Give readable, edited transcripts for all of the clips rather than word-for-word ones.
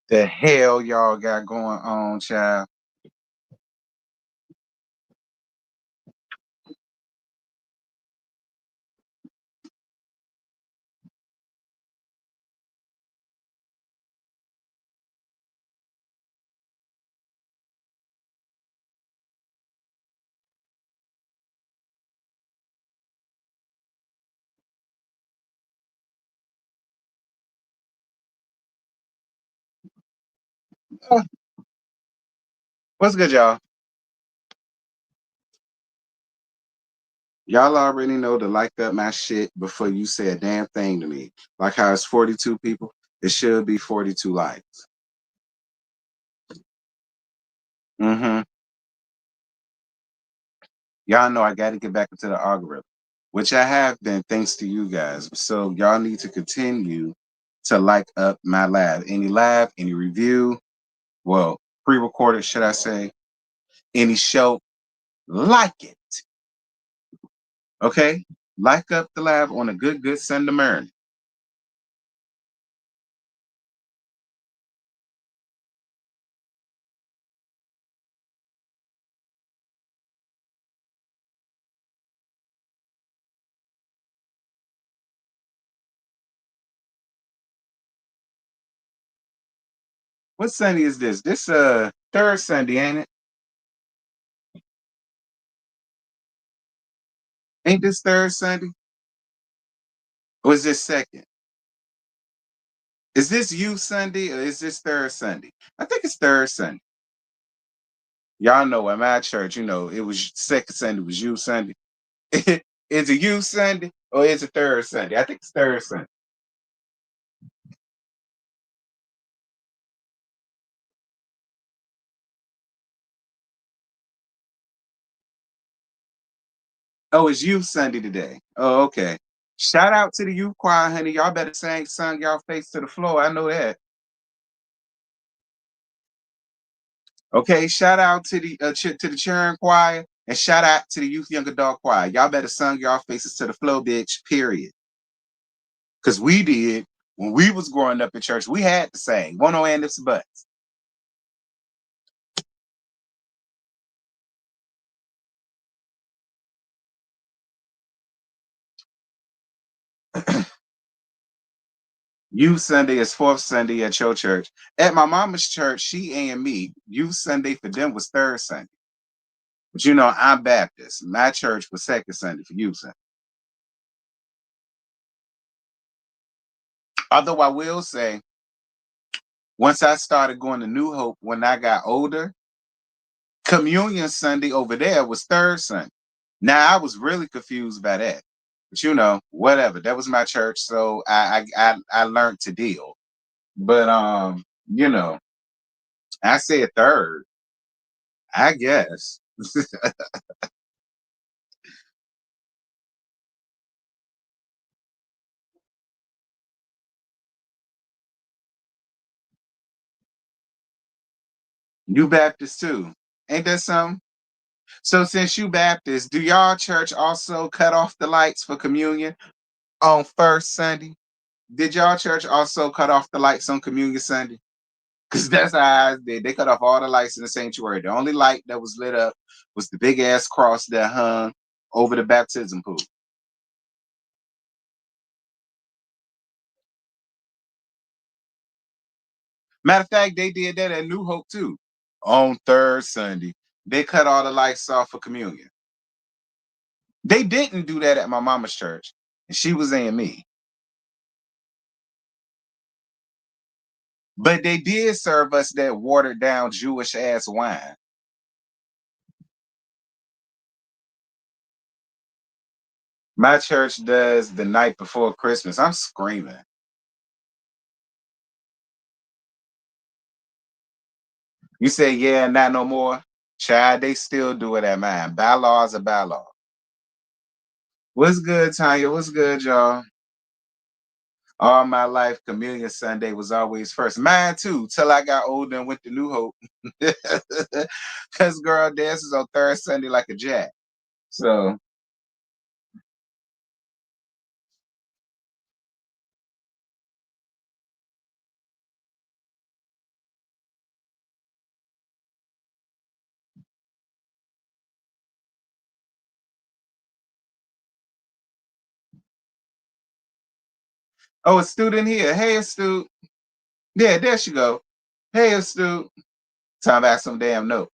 The hell y'all got going on, child? Uh, What's good, y'all? Y'all already know to like up my shit before you say a damn thing to me. Like how it's 42 people, it should be 42 likes. Mm-hmm. Y'all know I got to get back into the algorithm, which I have been thanks to you guys. So y'all need to continue to like up my live, any review, well, pre-recorded, should I say, any show, like it. Okay? Like up the live on a good Sunday morning. What Sunday is this? This third Sunday, ain't it? Ain't this third Sunday? Or is this second? Is this you Sunday or is this third Sunday? I think it's third Sunday. Y'all know at my church, it was second Sunday was you Sunday. Is it you Sunday or is it third Sunday? I think it's third Sunday. Oh, it's youth Sunday today. Oh, okay. Shout out to the youth choir, honey. Y'all better sung y'all face to the floor. I know that. Okay, shout out to the cheering choir and shout out to the youth young adult choir. Y'all better sung y'all faces to the floor, bitch. Period. Because we did when we was growing up in church. We had to sing. One on and ifs and buts. Youth Sunday is fourth Sunday at your church. At my mama's church, she and me, Youth Sunday for them was third Sunday. But I'm Baptist. My church was second Sunday for Youth Sunday. Although I will say, once I started going to New Hope when I got older, Communion Sunday over there was third Sunday. Now I was really confused by that, but whatever. That was my church, so I learned to deal. But I said third, I guess. You Baptist too, ain't that something? So since you Baptist, do y'all church also cut off the lights for communion on first Sunday? Did y'all church also cut off the lights on communion Sunday? Because that's how I did. They cut off all the lights in the sanctuary. The only light that was lit up was the big ass cross that hung over the baptism pool. Matter of fact, they did that at New Hope too. On third Sunday, they cut all the lights off for communion. They didn't do that at my mama's church, and she was in me. But they did serve us that watered down Jewish ass wine. My church does the night before Christmas. I'm screaming. You say, yeah, not no more. Child, they still do it at mine. Bylaws are bylaw. What's good, Tanya? What's good, y'all? All my life, Communion Sunday was always first. Mine too, till I got older and went to New Hope. Because girl dances on third Sunday like a jack. So Oh, a student here. Hey, astute. Yeah, there she go. Hey, astute. Time back some damn note.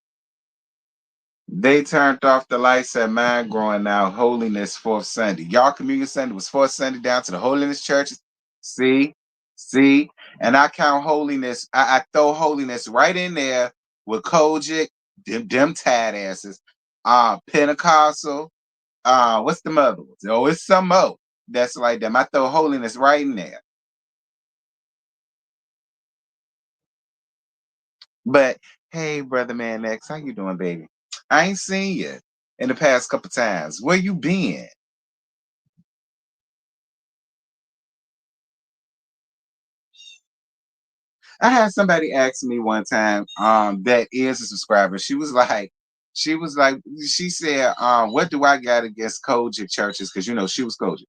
They turned off the lights at mine growing out holiness fourth Sunday. Y'all communion Sunday was fourth Sunday down to the holiness churches. See, see, and I count holiness. I throw holiness right in there with Kojic, them tad asses. Pentecostal. What's the other ones? Oh, it's some more that's like them. I throw holiness right in there. But hey, brother man X, how you doing, baby? I ain't seen you in the past couple times. Where you been? I had somebody ask me one time, that is a subscriber. She said, what do I got against Kojic churches? Because you know she was Kojic.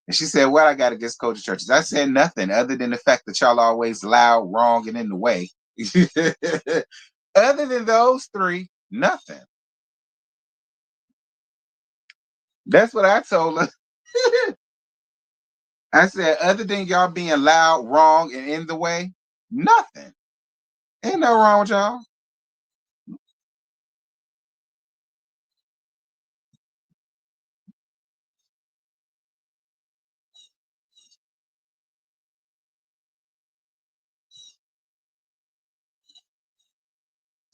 And she said, what I got against Kojic churches? I said nothing other than the fact that y'all always loud, wrong, and in the way. Other than those three, nothing. That's what I told her. I said, other than y'all being loud, wrong, and in the way, nothing. Ain't no wrong with y'all.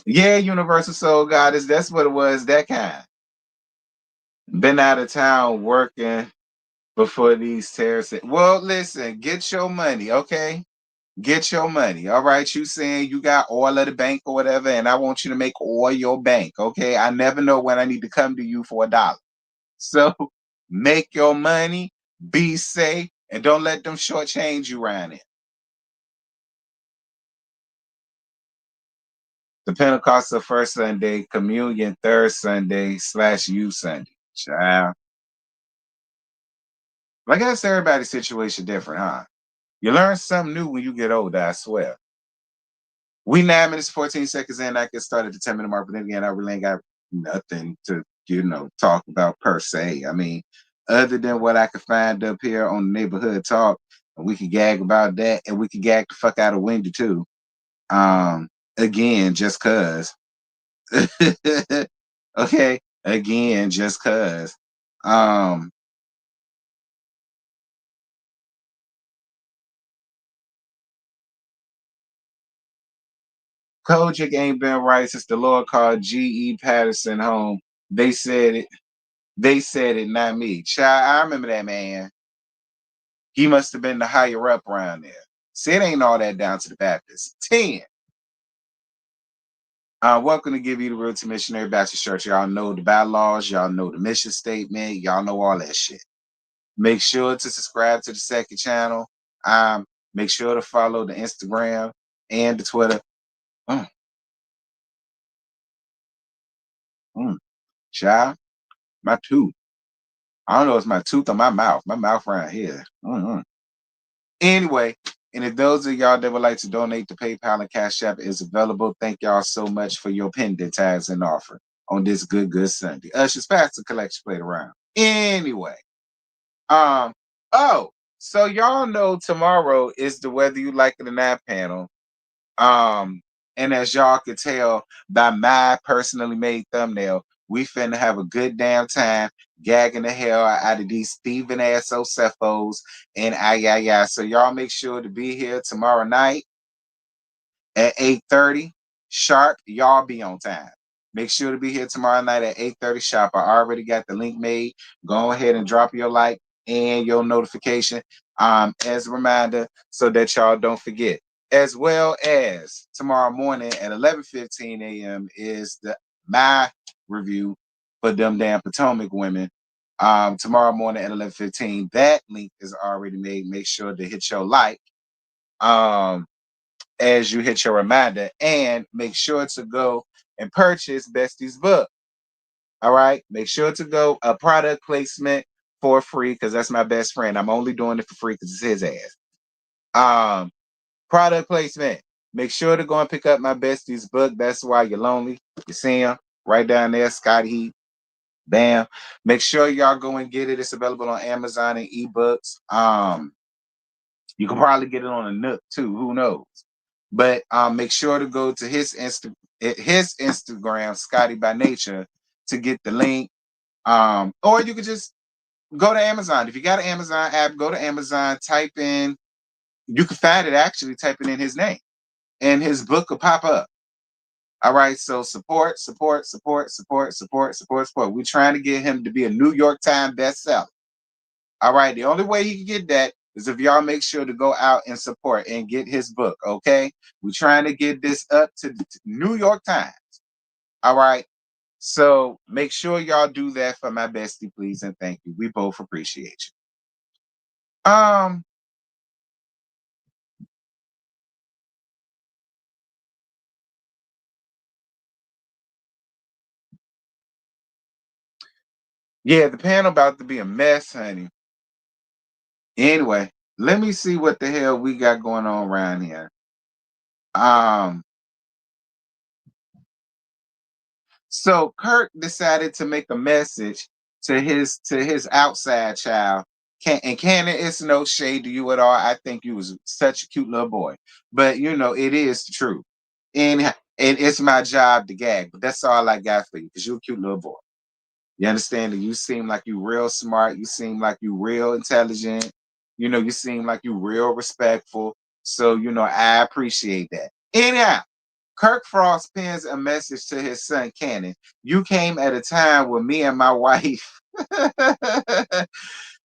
Yeah, Universal Soul Goddess. That's what it was. That kind. Been out of town working before these terrorists. Well, listen, get your money, okay? Get your money. All right. You saying you got oil at the bank or whatever, and I want you to make oil your bank. Okay. I never know when I need to come to you for $1. So make your money, be safe, and don't let them shortchange you around it. The Pentecostal first Sunday, communion third Sunday / you Sunday. Child. I guess everybody's situation different, huh? You learn something new when you get older, I swear. We 9 minutes, 14 seconds in. I get started the 10-minute mark, but then again, I really ain't got nothing to, talk about per se. I mean, other than what I could find up here on the neighborhood talk, and we could gag about that, and we could gag the fuck out of Wendy too. Again, just cause. Okay, again, just cause. Um, Kojic ain't been right since the Lord called G.E. Patterson home. They said it. They said it, not me. Child, I remember that man. He must have been the higher up around there. See, it ain't all that down to the Baptist. 10. Welcome to Give You the Real to Missionary Baptist Church. Y'all know the bylaws. Y'all know the mission statement. Y'all know all that shit. Make sure to subscribe to the second channel. Make sure to follow the Instagram and the Twitter. Mm, mm. Child, my tooth. I don't know if it's my tooth or my mouth. My mouth right here. Mm-hmm. Anyway, and if those of y'all that would like to donate, the PayPal and Cash App is available. Thank y'all so much for your pendant tags and offer on this good Sunday. Usher's Pastor Collection played around. Anyway, um, oh, so y'all know tomorrow is the Whether You Like It or Not panel. Um, and as y'all could tell by my personally made thumbnail, we finna have a good damn time gagging the hell out of these thieving ass Ocephos and yeah. So y'all make sure to be here tomorrow night at 8:30 sharp. Y'all be on time. Make sure to be here tomorrow night at 8:30 sharp. I already got the link made. Go ahead and drop your like and your notification as a reminder so that y'all don't forget. As well as tomorrow morning at 11:15 a.m. is the my review for them damn Potomac women. Tomorrow morning at 11:15. That link is already made. Make sure to hit your like. As you hit your reminder, and make sure to go and purchase Bestie's book. All right, make sure to go a product placement for free because that's my best friend. I'm only doing it for free because it's his ass. Product placement. Make sure to go and pick up my Bestie's book. That's why you're lonely. You see him right down there, Scotty Heat. Bam. Make sure y'all go and get it. It's available on Amazon and ebooks. You can probably get it on a Nook too. Who knows? But make sure to go to his Instagram, Scotty by Nature, to get the link. Or you could just go to Amazon. If you got an Amazon app, go to Amazon, type in, you can find it actually typing in his name, and his book will pop up. All right, so support, support, support, support, support, support, support. We're trying to get him to be a New York Times bestseller. All right, the only way he can get that is if y'all make sure to go out and support and get his book, okay? We're trying to get this up to the New York Times. All right, so make sure y'all do that for my bestie, please, and thank you. We both appreciate you. Yeah, the panel about to be a mess, honey. Anyway, let me see what the hell we got going on around here. Um, so Kirk decided to make a message to his outside child. And Cannon, it's no shade to you at all. I think you was such a cute little boy, but you know it is the truth, and it's my job to gag. But that's all I got for you because you're a cute little boy. You understand that you seem like you real smart. You seem like you real intelligent. You know, you seem like you real respectful. So, you know, I appreciate that. Anyhow, Kirk Frost pens a message to his son Cannon. You came at a time when me and my wife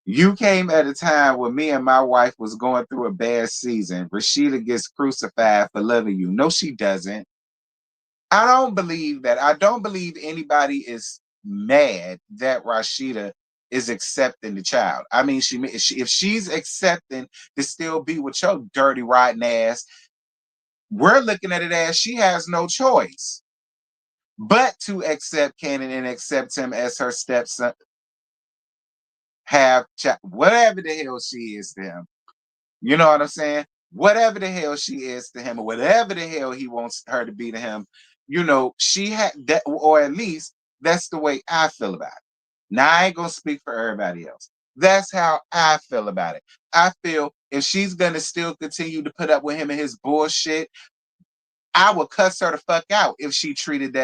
you came at a time when me and my wife was going through a bad season. Rashida gets crucified for loving you. No, she doesn't. I don't believe that. I don't believe anybody is mad that Rashida is accepting the child. I mean, if she's accepting to still be with your dirty, rotten ass, we're looking at it as she has no choice but to accept Cannon and accept him as her stepson, whatever the hell she is to him. You know what I'm saying? Whatever the hell she is to him, or whatever the hell he wants her to be to him, you know, she had that, or at least that's the way I feel about it. Now, I ain't gonna speak for everybody else. That's how I feel about it. I feel if she's gonna still continue to put up with him and his bullshit, I would cuss her the fuck out if she treated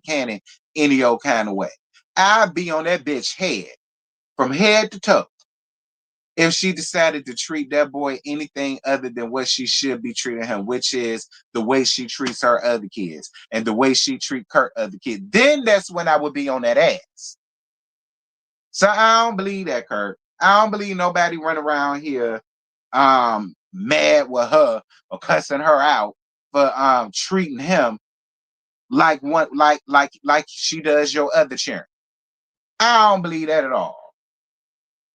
Cannon any old kind of way. I'd be on that bitch head from head to toe if she decided to treat that boy anything other than what she should be treating him, which is the way she treats her other kids and the way she treat Kurt other kids, then that's when I would be on that ass. So I don't believe that, Kurt. I don't believe nobody run around here mad with her or cussing her out for treating him like one like she does your other children. I don't believe that at all.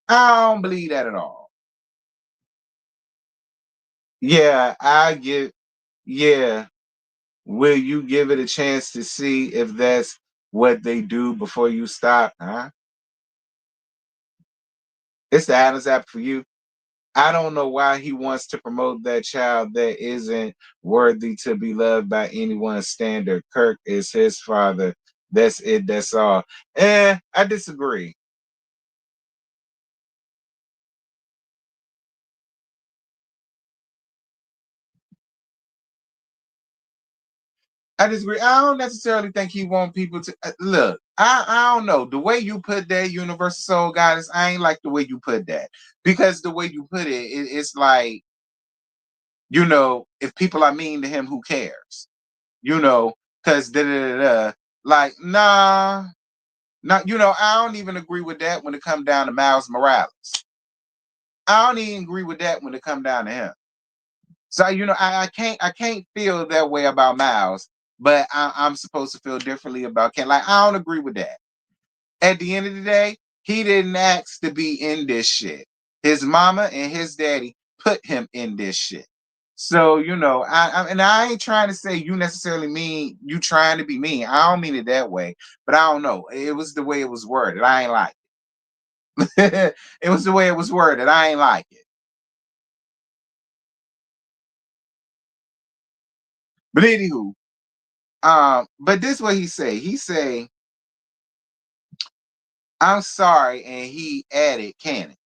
I don't believe that at all. Yeah, yeah. Will you give it a chance to see if that's what they do before you stop? Huh? It's the Adam's apple for you. I don't know why he wants to promote that child that isn't worthy to be loved by anyone's standard. Kirk is his father. That's it. That's all. I disagree. I disagree. I don't necessarily think he want people to look. I don't know the way you put that universal soul goddess. I ain't like the way you put that because the way you put it's like, you know, if people are mean to him, who cares? You know, because da da da da. Like, nah, not, you know, I don't even agree with that when it comes down to Miles Morales. I don't even agree with that when it comes down to him. So, you know, I can't feel that way about Miles, but I'm supposed to feel differently about Ken. Like, I don't agree with that. At the end of the day, he didn't ask to be in this shit. His mama and his daddy put him in this shit. So, you know, and I ain't trying to say you necessarily mean you trying to be mean. I don't mean it that way, but I don't know. It was the way it was worded. I ain't like it. It was the way it was worded. I ain't like it. But anywho, but this is what he say. He say, "I'm sorry," and he added, "Cannon."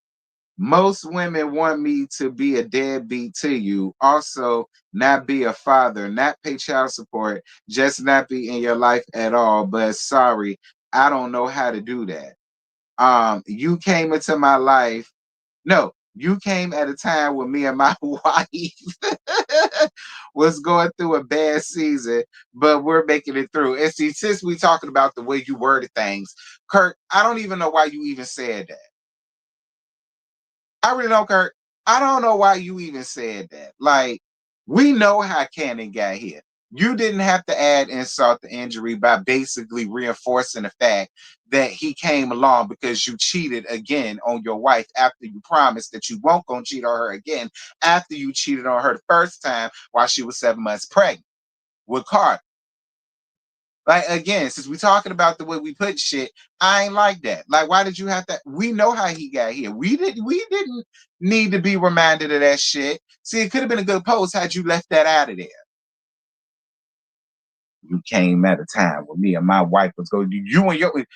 Most women want me to be a deadbeat to you. Also, not be a father, not pay child support, just not be in your life at all. But sorry, I don't know how to do that. You came into my life. No, you came at a time when me and my wife was going through a bad season, but we're making it through. And see, since we talking about the way you worded things, Kurt, I don't even know why you even said that. I really don't, Kurt. I don't know why you even said that. Like, we know how Cannon got here. You didn't have to add insult to injury by basically reinforcing the fact that he came along because you cheated again on your wife after you promised that you won't gonna cheat on her again after you cheated on her the first time while she was 7 months pregnant with Carter. Like again, since we're talking about the way we put shit, I ain't like that. Like, why did you have to? We know how he got here. We didn't need to be reminded of that shit. See, it could have been a good post had you left that out of there. You came at a time when me and my wife was going. You and your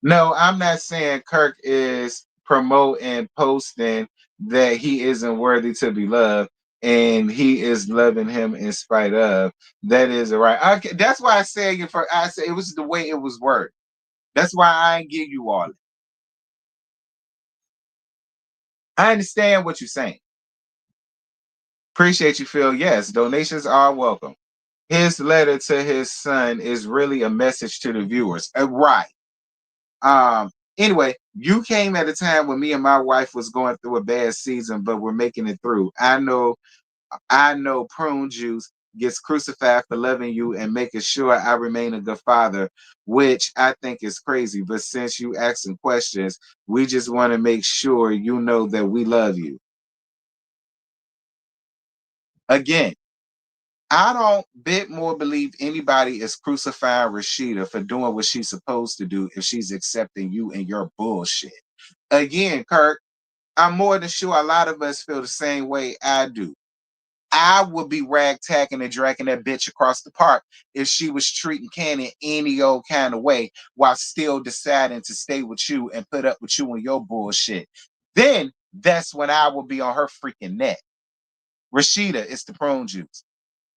no, I'm not saying Kirk is promoting, posting that he isn't worthy to be loved, and he is loving him in spite of. That is right. That's why I said it for. I said it was the way it was worded. That's why I ain't give you all it. I understand what you're saying. Appreciate you, Phil. Yes, donations are welcome. His letter to his son is really a message to the viewers. Right. Anyway, you came at a time when me and my wife was going through a bad season, but we're making it through. I know prune juice gets crucified for loving you and making sure I remain a good father, which I think is crazy. But since you asking questions, we just want to make sure you know that we love you. Again, I don't bit more believe anybody is crucifying Rashida for doing what she's supposed to do if she's accepting you and your bullshit. Again, Kirk, I'm more than sure a lot of us feel the same way I do. I would be ragtagging and dragging that bitch across the park if she was treating Cannon any old kind of way while still deciding to stay with you and put up with you and your bullshit. Then that's when I will be on her freaking neck. Rashida, it's the prune juice.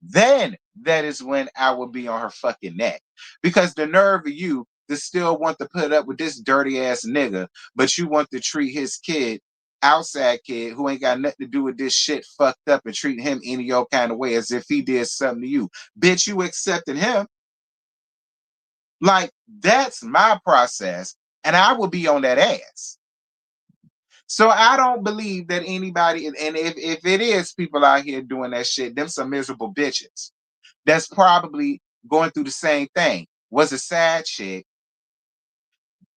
Then that is when I will be on her fucking neck. Because the nerve of you to still want to put up with this dirty ass nigga, but you want to treat his kid, outside kid, who ain't got nothing to do with this shit, fucked up and treating him any old kind of way as if he did something to you. Bitch, you accepted him. Like, that's my process, and I will be on that ass. So I don't believe that anybody, and if it is people out here doing that shit, them some miserable bitches that's probably going through the same thing. Was a sad chick,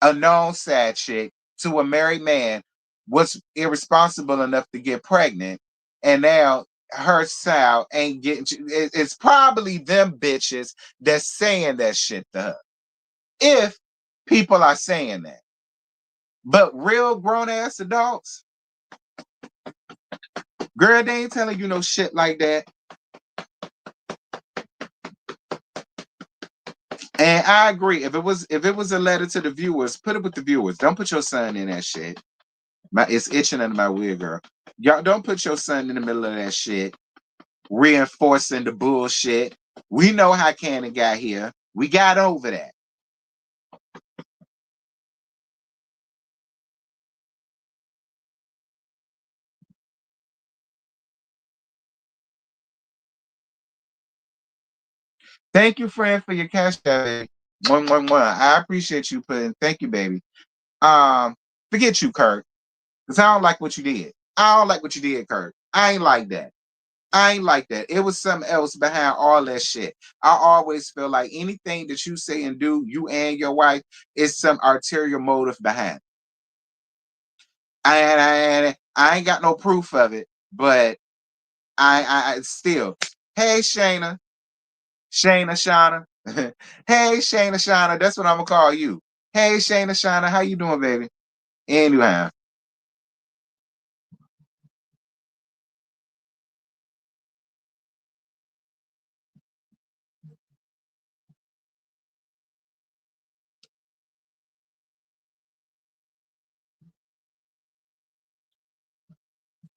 a known sad chick, to a married man, was irresponsible enough to get pregnant, and now her child ain't getting. It's probably them bitches that's saying that shit to her. If people are saying that, but real grown ass adults, girl, they ain't telling you no shit like that. And I agree. If it was a letter to the viewers, put it with the viewers. Don't put your son in that shit. It's itching under my wig, girl. Y'all don't put your son in the middle of that shit, reinforcing the bullshit. We know how Cannon got here. We got over that. Thank you, friend, for your cash out, baby. One. I appreciate you putting. Thank you, baby. Forget you, Kurt, because I don't like what you did. I don't like what you did, Kurt. I ain't like that. I ain't like that. It was something else behind all that shit. I always feel like anything that you say and do, you and your wife, is some arterial motive behind. I ain't got no proof of it, but I still. Hey Shayna, Shayna. Hey Shayna. That's what I'm gonna call you. Hey Shayna, how you doing, baby? Anyhow,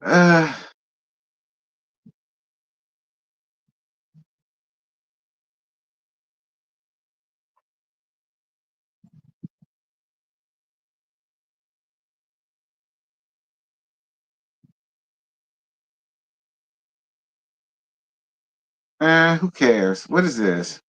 Uh, who cares? What is this?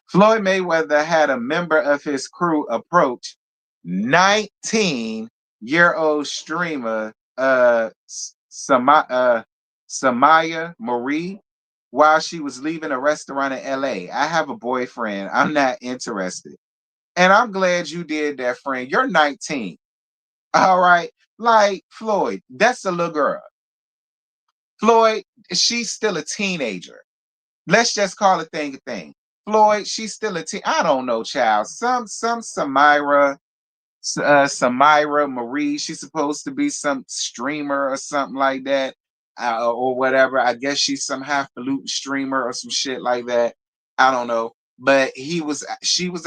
Floyd Mayweather had a member of his crew approach 19-year-old streamer Samaya Marie while she was leaving a restaurant in LA. I have a boyfriend. I'm not interested. And I'm glad you did that, friend. You're 19. All right. Like Floyd, that's a little girl. Floyd, she's still a teenager. Let's just call a thing a thing. Floyd, she's still a teen. I don't know, child. Some Samira Marie. She's supposed to be some streamer or something like that, or whatever. I guess she's some highfalutin streamer or some shit like that. I don't know. But she was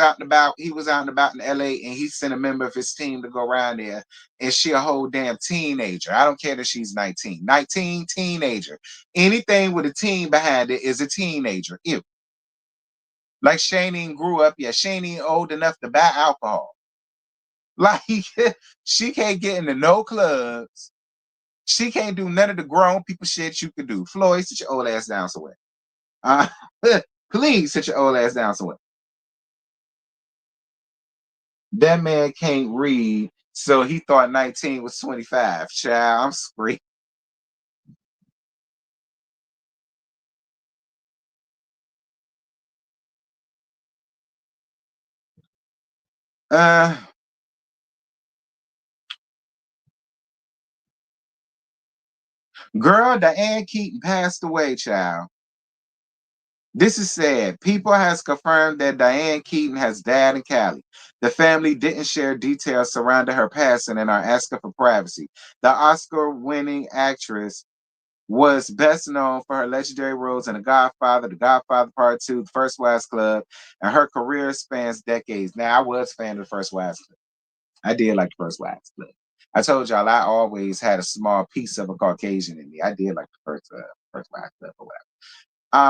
out and about. He was out and about in LA, and he sent a member of his team to go around there. And she a whole damn teenager. I don't care that she's 19. 19, teenager. Anything with a teen behind it is a teenager. Ew. Like Shane ain't grew up yet. Shane ain't old enough to buy alcohol. Like she can't get into no clubs. She can't do none of the grown people shit you could do. Floyd, sit your old ass down somewhere. Uh, please sit your old ass down somewhere. That man can't read, so he thought 19 was 25. Child, I'm screaming. Uh, girl, Diane Keaton passed away, child. This is sad. People has confirmed that Diane Keaton has died in Cali. The family didn't share details surrounding her passing and are asking for privacy. The Oscar-winning actress was best known for her legendary roles in The Godfather, The Godfather Part 2, The First Wives Club, and her career spans decades. Now, I was a fan of The First Wives Club. I did like The First Wives Club. I told y'all I always had a small piece of a Caucasian in me. I did like First Wives Club or whatever.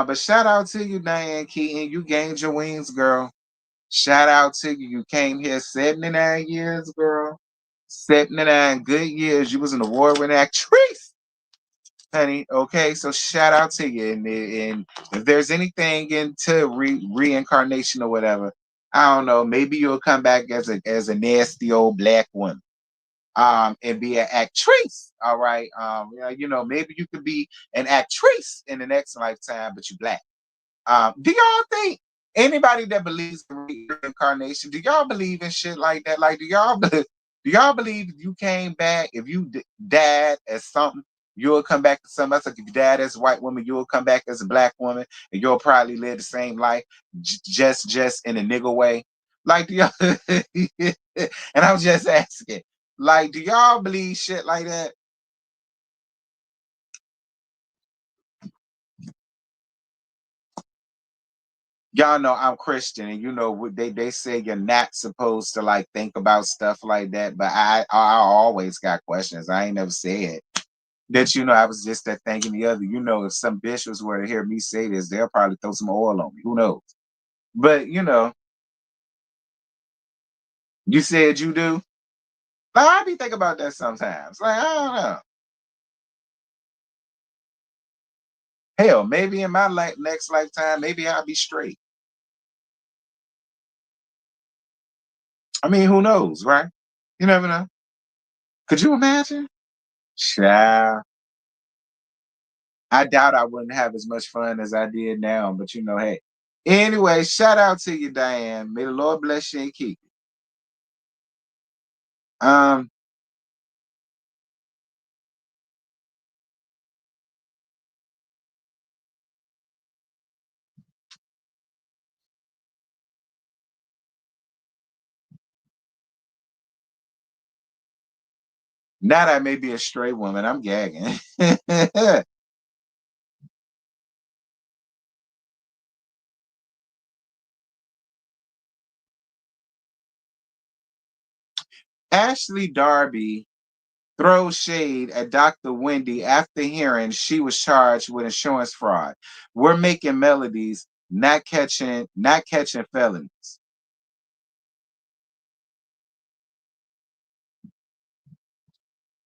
But shout out to you, Diane Keaton. You gained your wings, girl. Shout out to you. You came here 79 years, girl. 79 good years. You was an award-winning actress, honey. Okay, so shout out to you. And if there's anything into reincarnation or whatever, I don't know. Maybe you'll come back as a nasty old black woman. And be an actress. All right. Maybe you could be an actress in the next lifetime, but you black. Do y'all think anybody that believes in reincarnation, do y'all believe in shit like that? Like, do y'all believe if you came back, if you died as something, you'll come back to something else? Like if you died as a white woman, you'll come back as a black woman, and you'll probably live the same life, just in a nigga way. Like, do y'all? And I'm just asking, like, do y'all believe shit like that? Y'all know I'm Christian, and you know they say you're not supposed to like think about stuff like that. But I always got questions. I ain't never said that. I was just that thinking the other. If some bishops were to hear me say this, they'll probably throw some oil on me. Who knows? But you said you do. Like, I be thinking about that sometimes. Like I don't know. Hell, maybe in my next lifetime, maybe I'll be straight. I mean, who knows, right? You never know. Could you imagine? Child. I doubt I wouldn't have as much fun as I did now, but hey. Anyway, shout out to you, Diane. May the Lord bless you and keep you. Now that I may be a straight woman, I'm gagging. Ashley Darby throws shade at Dr. Wendy after hearing she was charged with insurance fraud. We're making melodies, not catching felonies.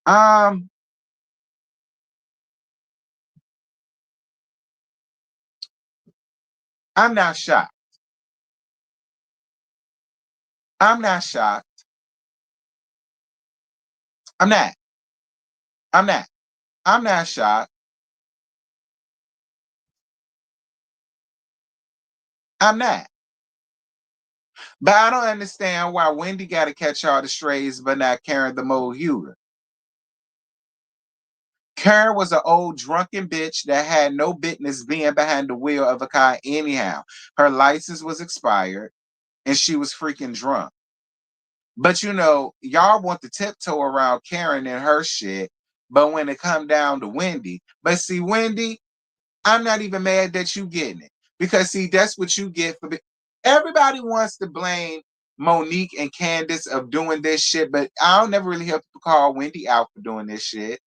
Um, I'm not shocked. I'm not shocked. I'm not. I'm not. I'm not shocked. I'm not. But I don't understand why Wendy got to catch all the strays, but not Karen the Mole Huger. Karen was an old drunken bitch that had no business being behind the wheel of a car anyhow. Her license was expired and she was freaking drunk. But y'all want to tiptoe around Karen and her shit. But when it come down to Wendy, but see, Wendy, I'm not even mad that you getting it. Because see, that's what you get for everybody wants to blame Monique and Candace of doing this shit, but I'll never really hear people call Wendy out for doing this shit.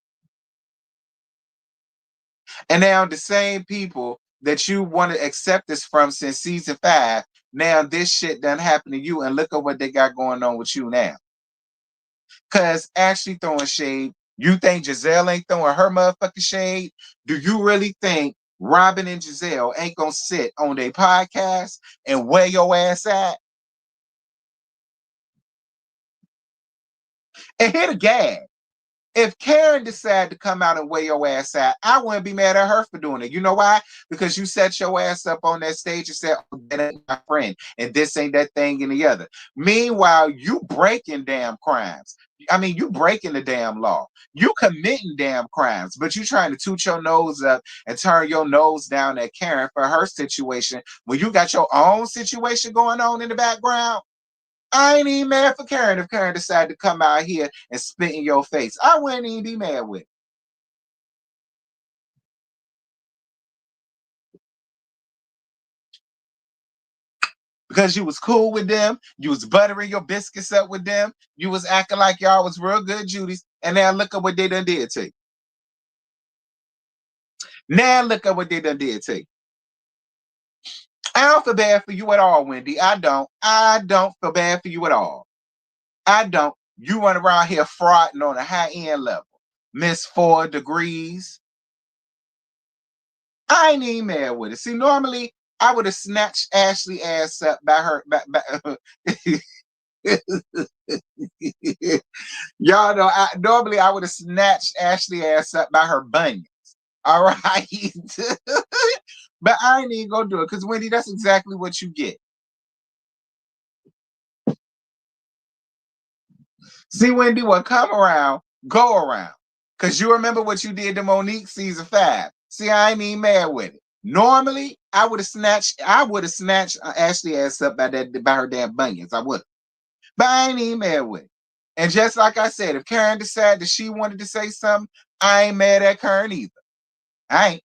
And now the same people that you want to accept this from since season 5, now this shit done happened to you, and look at what they got going on with you now. Cause Ashley throwing shade. You think Giselle ain't throwing her motherfucking shade? Do you really think Robin and Giselle ain't gonna sit on their podcast and wear your ass at and hit a gag? If Karen decided to come out and weigh your ass out, I wouldn't be mad at her for doing it. You know why? Because you set your ass up on that stage and said, oh, that ain't my friend, and this ain't that thing and the other. Meanwhile, you breaking damn crimes. I mean, you breaking the damn law. You committing damn crimes, but you trying to toot your nose up and turn your nose down at Karen for her situation when you got your own situation going on in the background. I ain't even mad for Karen if Karen decided to come out here and spit in your face. I wouldn't even be mad with it. Because you was cool with them, you was buttering your biscuits up with them, you was acting like y'all was real good Judies, and now look at what they done did to you. Now look at what they done did to you. I don't feel bad for you at all, Wendy. I don't. I don't feel bad for you at all. I don't. You run around here frauding on a high end level. Miss 4 degrees. I ain't even mad with it. See, normally I would have snatched Ashley ass up by her. Y'all know, normally I would have snatched Ashley ass up by her bunions. All right. But I ain't even gonna do it because Wendy, that's exactly what you get. See, Wendy, what come around, go around. Cause you remember what you did to Monique season 5. See, I ain't even mad with it. Normally, I would have snatched Ashley ass up by her damn bunions. I would. But I ain't even mad with it. And just like I said, if Karen decided that she wanted to say something, I ain't mad at Karen either. I ain't.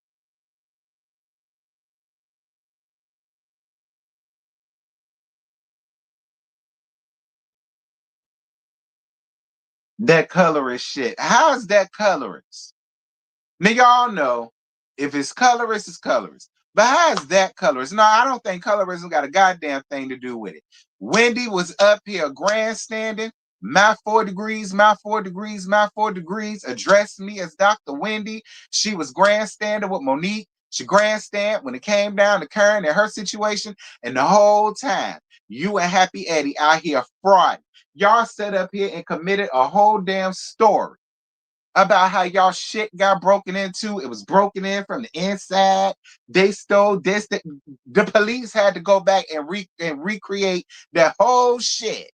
That colorist shit. How is that colorist? Now y'all know if it's colorist, it's colorist. But how is that colorist? No, I don't think colorism got a goddamn thing to do with it. Wendy was up here grandstanding. My 4 degrees, my 4 degrees, my 4 degrees addressed me as Dr. Wendy. She was grandstanding with Monique. She grandstand when it came down to Karen and her situation. And the whole time, you and Happy Eddie out here fraud. Y'all sat up here and committed a whole damn story about how y'all shit got broken into. It was broken in from the inside. They stole this. The police had to go back and recreate that whole shit.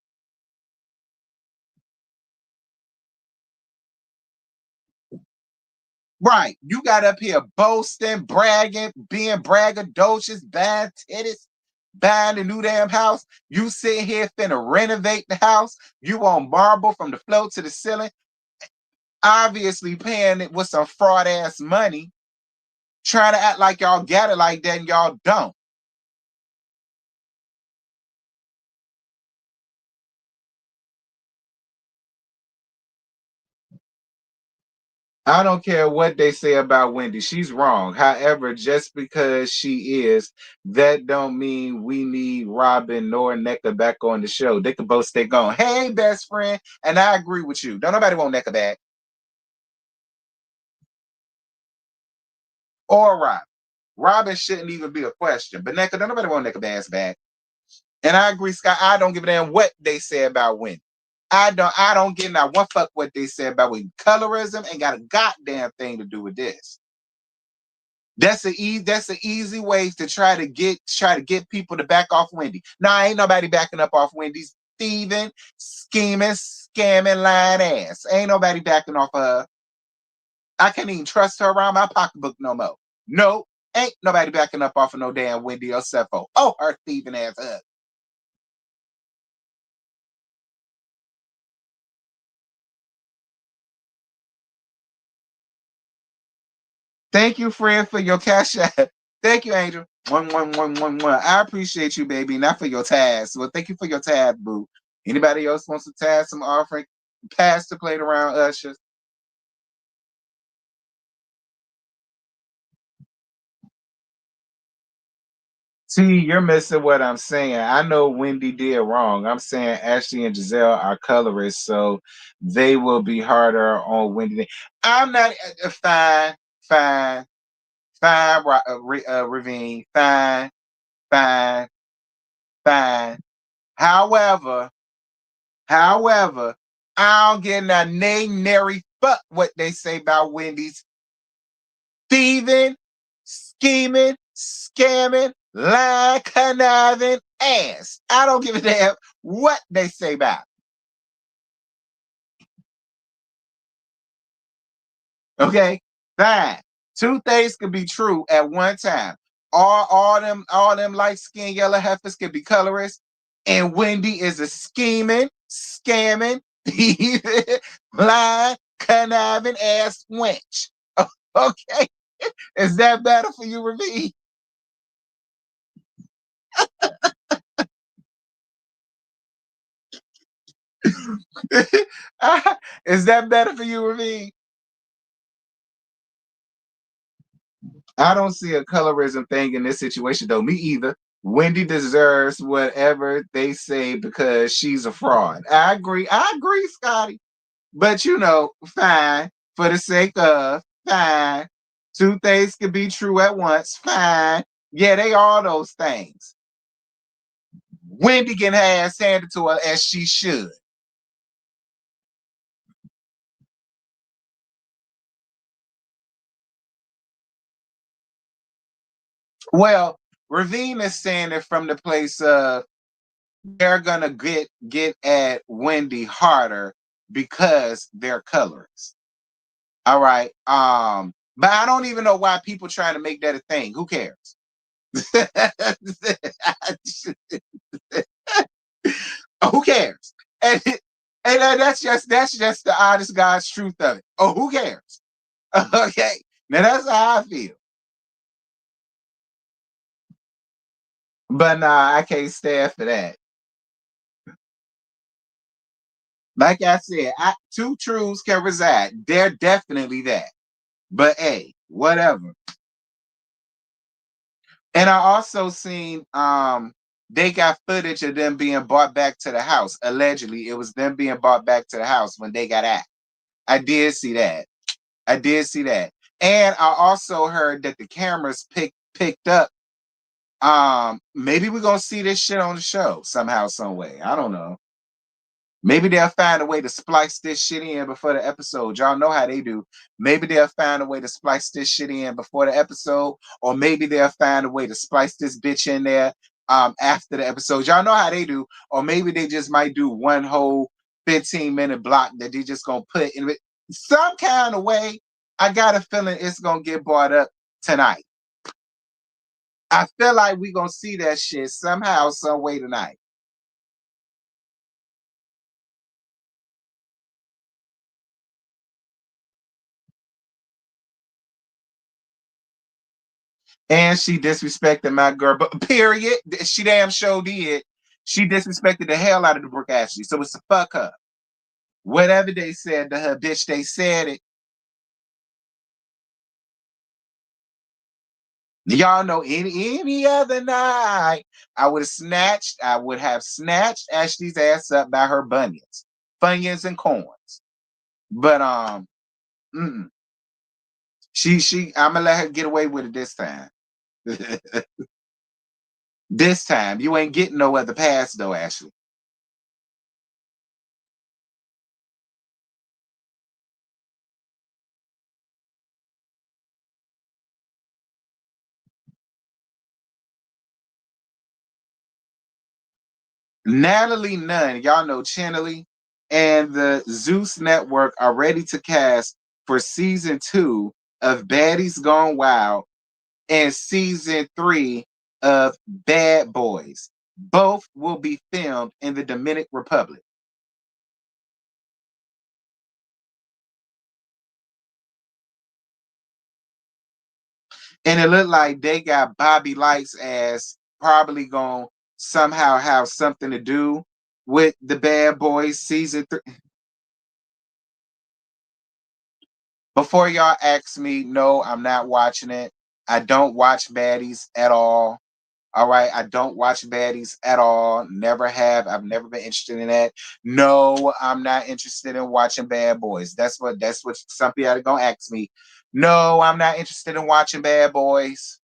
Right. You got up here boasting, bragging, being braggadocious, buying titties, buying a new damn house. You sitting here finna renovate the house. You on marble from the floor to the ceiling. Obviously paying it with some fraud ass money, trying to act like y'all got it like that and y'all don't. I don't care what they say about Wendy. She's wrong. However, just because she is, that don't mean we need Robin nor Necka back on the show. They could both stay gone. Hey, best friend. And I agree with you. Don't nobody want Necka back. Or Robin. Robin shouldn't even be a question. But Necka, don't nobody want Necka ass back. And I agree, Scott. I don't give a damn what they say about Wendy. I don't get not one fuck what they say about Wendy. Colorism ain't got a goddamn thing to do with this. That's an easy way to try to get people to back off Wendy. Nah, ain't nobody backing up off Wendy's thieving, scheming, scamming, lying ass. Ain't nobody backing off her. I can't even trust her around my pocketbook no more. No, ain't nobody backing up off of no damn Wendy or Sepho. Oh, her thieving ass up. Thank you, friend, for your cash app. Thank you, Angel. One. I appreciate you, baby. Not for your task. Well, thank you for your tab, boo. Anybody else wants to tag some offering? Pass the plate around, ushers. See, you're missing what I'm saying. I know Wendy did wrong. I'm saying Ashley and Giselle are colorists, so they will be harder on Wendy. I'm not fine, fine, fine, Ravine, fine, fine, fine. However, however, I don't get a nary fuck what they say about Wendy's thieving, scheming, scamming, lying, conniving ass. I don't give a damn what they say about it. Okay? Fine. Two things could be true at one time. All them light skinned yellow heifers could be colorists, and Wendy is a scheming, scamming, thieving, lying, conniving ass wench. Okay? Is that better for you, Ravi? Is that better for you, Ravi? I don't see a colorism thing in this situation, though. Me either. Wendy deserves whatever they say because she's a fraud. I agree. I agree, Scotty. But fine. For the sake of fine. Two things can be true at once. Fine. Yeah, they are those things. Wendy can have handed to her as she should. Well, Ravine is saying it from the place of they're gonna get at Wendy harder because they're colors. All right. But I don't even know why people trying to make that a thing. Who cares? Who cares? And that's just the honest God's truth of it. Oh, who cares? Okay. Now that's how I feel. But nah, I can't stand for that. Like I said, two truths can reside. They're definitely that. But hey, whatever. And I also seen they got footage of them being brought back to the house. Allegedly, it was them being brought back to the house when they got out. I did see that. I did see that. And I also heard that the cameras picked up. Maybe we're gonna see this shit on the show somehow, some way. I don't know. Maybe they'll find a way to splice this shit in before the episode. Y'all know how they do. Maybe they'll find a way to splice this shit in before the episode, or maybe they'll find a way to splice this bitch in there after the episode. Y'all know how they do. Or maybe they just might do one whole 15-minute block that they just gonna put in some kind of way. I got a feeling it's gonna get brought up tonight. I feel like we gonna see that shit somehow, some way tonight. And she disrespected my girl. But period. She damn sure did. She disrespected the hell out of the Brooke Ashley. So it's a fuck her. Whatever they said to her, bitch, they said it. Y'all know any other night, I would have snatched Ashley's ass up by her bunions, funyuns and corns. But mm-mm. I'm gonna let her get away with it this time. This time, you ain't getting no other pass though, Ashley. Natalie Nunn, y'all know Channeling, and the Zeus Network are ready to cast for season 2 of Baddies Gone Wild and season 3 of Bad Boys. Both will be filmed in the Dominican Republic. And it looked like they got Bobby Light's ass probably going to somehow have something to do with the Bad Boys season 3. Before y'all ask me, no, I'm not watching it. I don't watch baddies at all. All right, I don't watch baddies at all. Never have. I've never been interested in that. No, I'm not interested in watching Bad Boys. That's what some people are gonna ask me. No, I'm not interested in watching Bad Boys.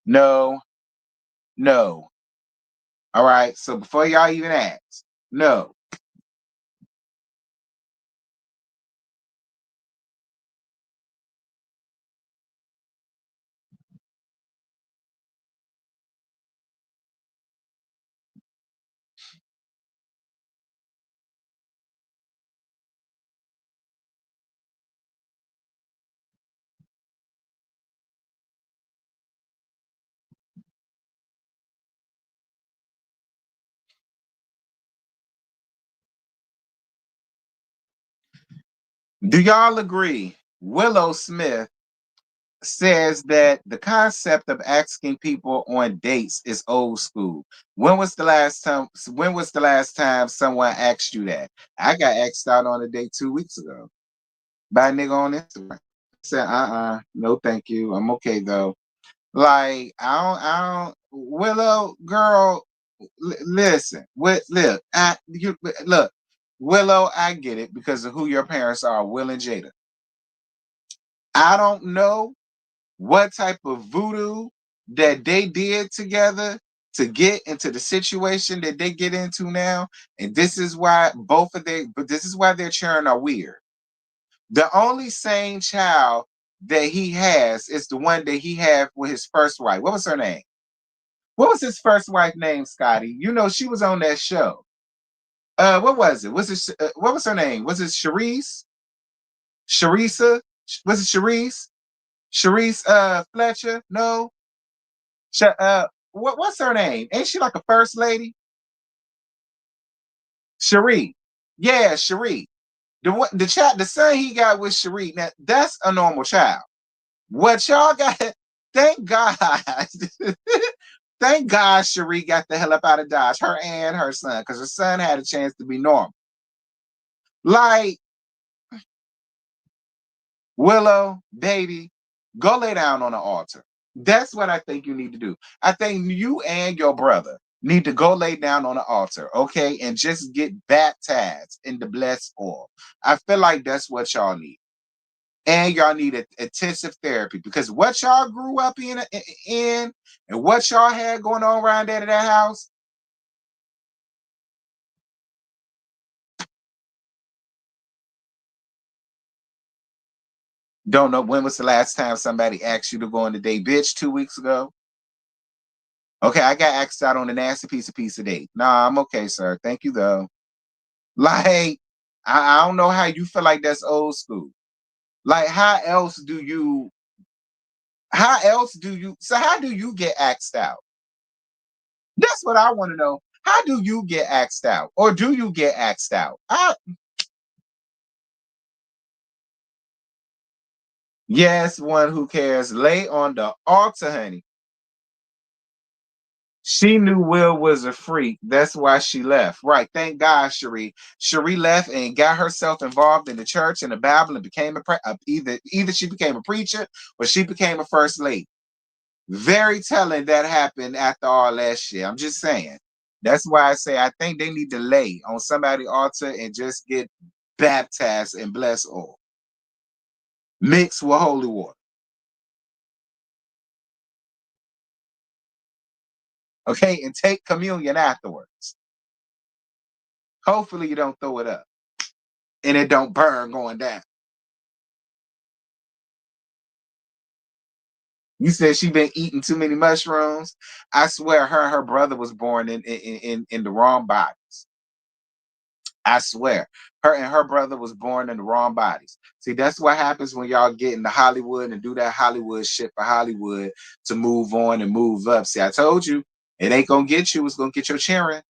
No, no. All right. So before y'all even ask, no. Do y'all agree? Willow Smith says that the concept of asking people on dates is old school. When was the last time someone asked you that? I got asked out on a date 2 weeks ago by a nigga on Instagram. I said, no thank you. I'm okay though. Like, I don't Willow girl, listen, look, Willow, I get it because of who your parents are, Will and Jada. I don't know what type of voodoo that they did together to get into the situation that they get into now. And this is why this is why their children are weird. The only sane child that he has is the one that he had with his first wife. What was her name? What was his first wife name, Scotty? You know, she was on that show. What was it? What was her name? Was it Sharice? Sharisa? Was it Sharice? Sharice Fletcher? No. What's her name? Ain't she like a first lady? Cherie. Yeah, Cherie. The son he got with Cherie. Now that's a normal child. What y'all got? Thank God. Thank God Cherie got the hell up out of Dodge. Her and her son, because her son had a chance to be normal. Like, Willow, baby, go lay down on the altar. That's what I think you need to do. I think you and your brother need to go lay down on the altar, okay, and just get baptized in the blessed oil. I feel like that's what y'all need. And y'all need intensive therapy because what y'all grew up in and what y'all had going on around there at that house. Don't know when was the last time somebody asked you to go on a date, bitch, 2 weeks ago. Okay, I got asked out on a nasty piece of date. Nah, I'm okay, sir. Thank you though. Like, I don't know how you feel like that's old school. Like, how do you get axed out? That's what I want to know. How do you get axed out? Or do you get axed out? Yes, one who cares. Lay on the altar, honey. She knew Will was a freak. That's why she left. Right. Thank God, Cherie. Cherie left and got herself involved in the church and the Bible and became either she became a preacher or she became a first lady. Very telling that happened after all that shit. I'm just saying. That's why I say I think they need to lay on somebody's altar and just get baptized and blessed oil. Mixed with holy water. Okay, and take communion afterwards. Hopefully you don't throw it up and it don't burn going down. You said she been eating too many mushrooms. I swear her and her brother was born in the wrong bodies. I swear. Her and her brother was born in the wrong bodies. See, that's what happens when y'all get into Hollywood and do that Hollywood shit for Hollywood to move on and move up. See, I told you, it ain't gonna get you, it's gonna get your cheering.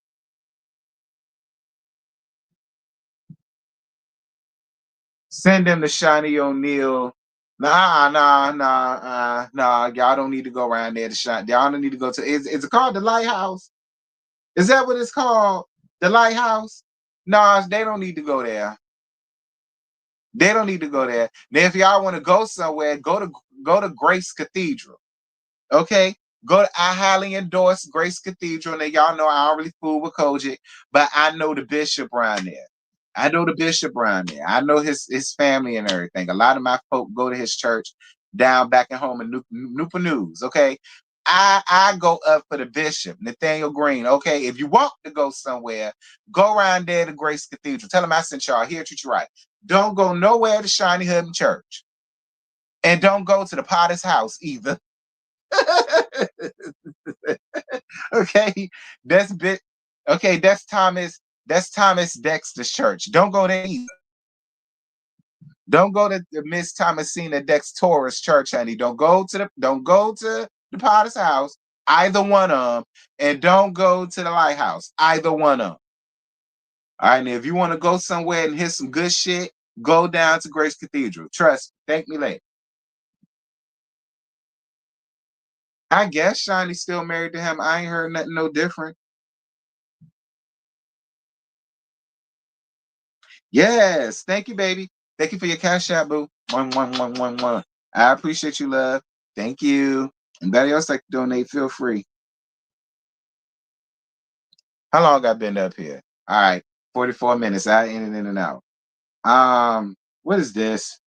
Send them to Shawnee O'Neal. Nah. Y'all don't need to go around there to Shawnee. Y'all don't need to go to. Is it called the Lighthouse? Is that what it's called? The Lighthouse? No, they don't need to go there. They don't need to go there. Now, if y'all want to go somewhere, go to Grace Cathedral. Okay, go. I highly endorse Grace Cathedral. And y'all know I don't really fool with Kojic, but I know the bishop around there. I know the bishop around there. I know his family and everything. A lot of my folk go to his church down back at home in Newport News. Okay, I go up for the bishop Nathaniel Green. Okay, if you want to go somewhere, go around there to Grace Cathedral. Tell him I sent y'all here. Treat you right. Don't go nowhere to Shiny Hudden Church, and don't go to the Potter's house either. Okay, that's bit. Okay, that's Thomas. That's Thomas Dexter's church. Don't go there either. Don't go to the Miss Thomasina Dexter's church, honey. Don't go to the Potter's house. Either one of them, and don't go to the lighthouse. Either one of them. All right, and if you want to go somewhere and hear some good shit, go down to Grace Cathedral. Trust me. Thank me later. I guess Shiny's still married to him. I ain't heard nothing no different. Yes. Thank you, baby. Thank you for your cash out, boo. One. I appreciate you, love. Thank you. Anybody else like to donate, feel free. How long I been up here? All right. 44 minutes. I in and out. What is this?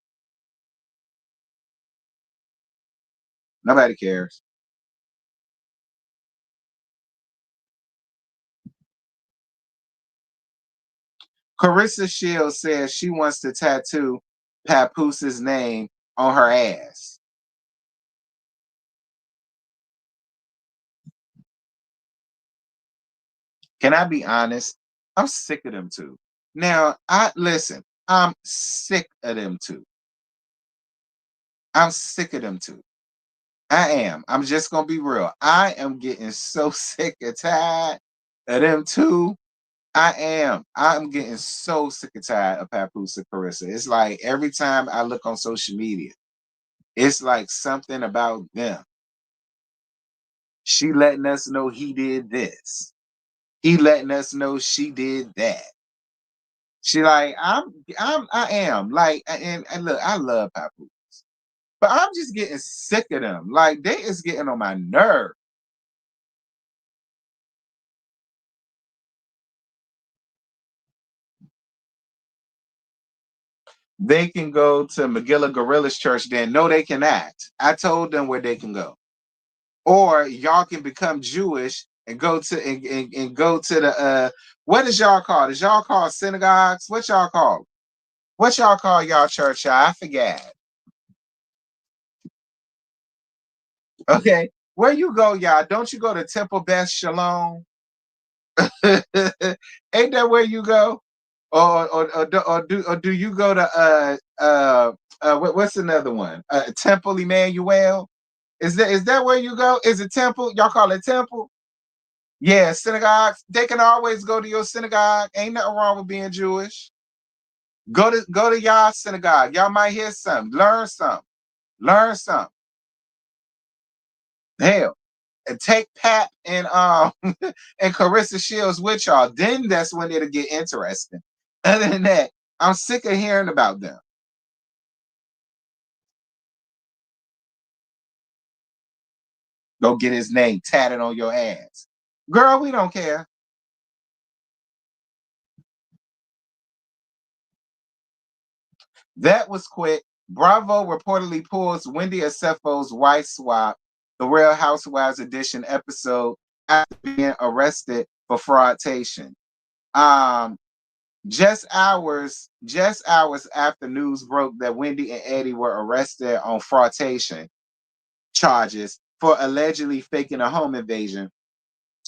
Nobody cares. Carissa Shields says she wants to tattoo Papoose' name on her ass. Can I be honest? I'm sick of them too. Now, I listen, I'm sick of them too. I'm sick of them too. I am. I'm just gonna be real. I am getting so sick and tired of them too. I am. I'm getting so sick and tired of Papoose and Carissa. It's like every time I look on social media, it's like something about them. She letting us know he did this. He letting us know she did that. She like, I am. Like, and look, I love Papoose. But I'm just getting sick of them. Like, they is getting on my nerve. They can go to McGilla Gorilla's church, then no, they can act. I told them where they can go. Or y'all can become Jewish and go to and go to the what is y'all called? Is y'all called synagogues? What y'all call? What y'all call y'all church? I forget. Okay. Where you go, y'all? Don't you go to Temple Beth Shalom? Ain't that where you go? Or do you go to what's another one? Temple Emmanuel? Is that where you go? Is it Temple? Y'all call it Temple? Yeah, synagogues. They can always go to your synagogue. Ain't nothing wrong with being Jewish. Go to y'all synagogue. Y'all might hear something. Learn something. Learn something. Hell. And take Pat and and Carissa Shields with y'all. Then that's when it'll get interesting. Other than that, I'm sick of hearing about them. Go get his name tatted on your ass. Girl, we don't care. That was quick. Bravo reportedly pulls Wendy Acefo's wife swap, the Real Housewives edition episode after being arrested for fraudtation. Um, just hours after news broke that Wendy and Eddie were arrested on fraudation charges for allegedly faking a home invasion.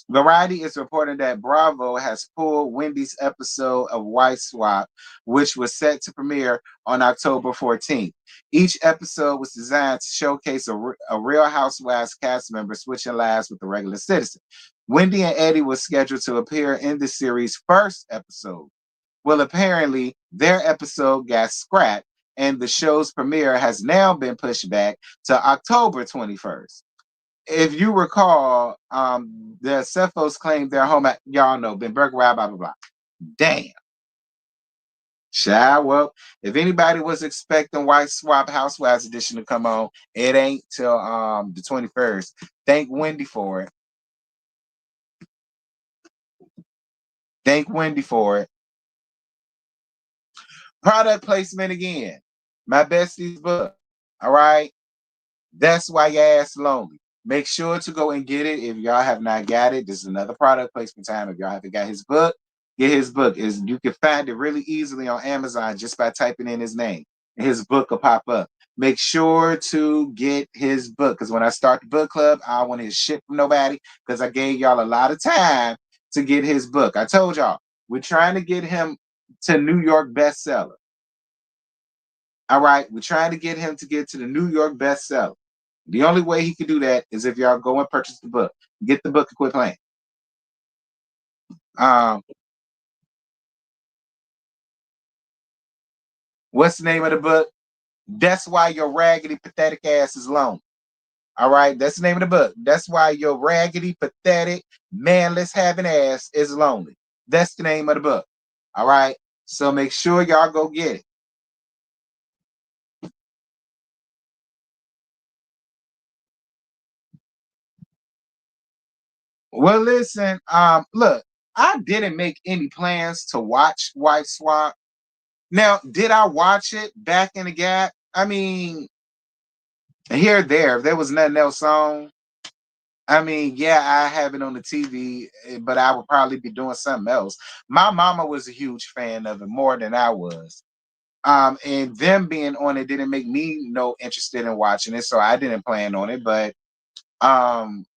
Variety is reporting that Bravo has pulled Wendy's episode of Wife Swap, which was set to premiere on October 14th. Each episode was designed to showcase a Real Housewives cast member switching lives with a regular citizen. Wendy and Eddie were scheduled to appear in the series' first episode. Well, apparently, their episode got scrapped, and the show's premiere has now been pushed back to October 21st. If you recall, the Cephos claimed their home at, y'all know, been burglarized, blah, blah, blah. Damn. Well, if anybody was expecting White Swap Housewives edition to come on, it ain't till the 21st. Thank Wendy for it. Thank Wendy for it. Product placement again. My bestie's book. All right. That's why your ass lonely. Make sure to go and get it if y'all have not got it. This is another product placement time. If y'all haven't got his book, get his book. You can find it really easily on Amazon just by typing in his name. And his book will pop up. Make sure to get his book because when I start the book club, I don't want his shit from nobody because I gave y'all a lot of time to get his book. I told y'all we're trying to get him to New York bestseller. All right, we're trying to get him to get to the New York bestseller. The only way he could do that is if y'all go and purchase the book. Get the book and quit playing. Um, what's the name of the book? That's why your raggedy, pathetic ass is lonely. All right, that's the name of the book. That's why your raggedy, pathetic, manless having ass is lonely. That's the name of the book. All right, so make sure y'all go get it. Well, listen, look, I didn't make any plans to watch Wife Swap. Now, did I watch it back in the gap? I mean, here, there, if there was nothing else on, I mean, yeah, I have it on the TV, but I would probably be doing something else. My mama was a huge fan of it more than I was. And them being on it didn't make me no interested in watching it, so I didn't plan on it. But um,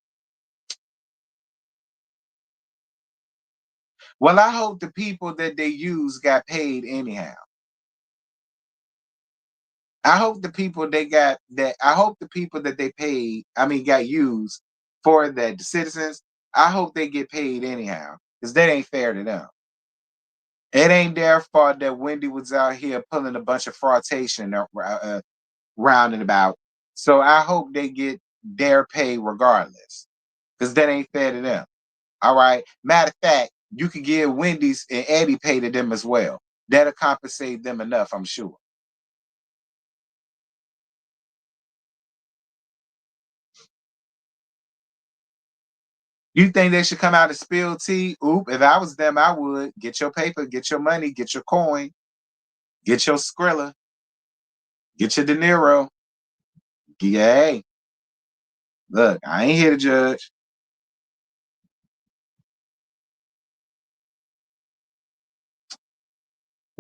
well, I hope the people that they use got paid anyhow. I hope the people they got that I hope the people that they paid, I mean got used for that, the citizens, I hope they get paid anyhow. Because that ain't fair to them. It ain't their fault that Wendy was out here pulling a bunch of fraudation round and about. So I hope they get their pay regardless. Because that ain't fair to them. All right. Matter of fact, you could give Wendy's and Eddie pay to them as well. That'll compensate them enough, I'm sure. You think they should come out and spill tea? Oop, if I was them, I would. Get your paper, get your money, get your coin, get your Skrilla, get your De Niro. Yeah, hey, look, I ain't here to judge.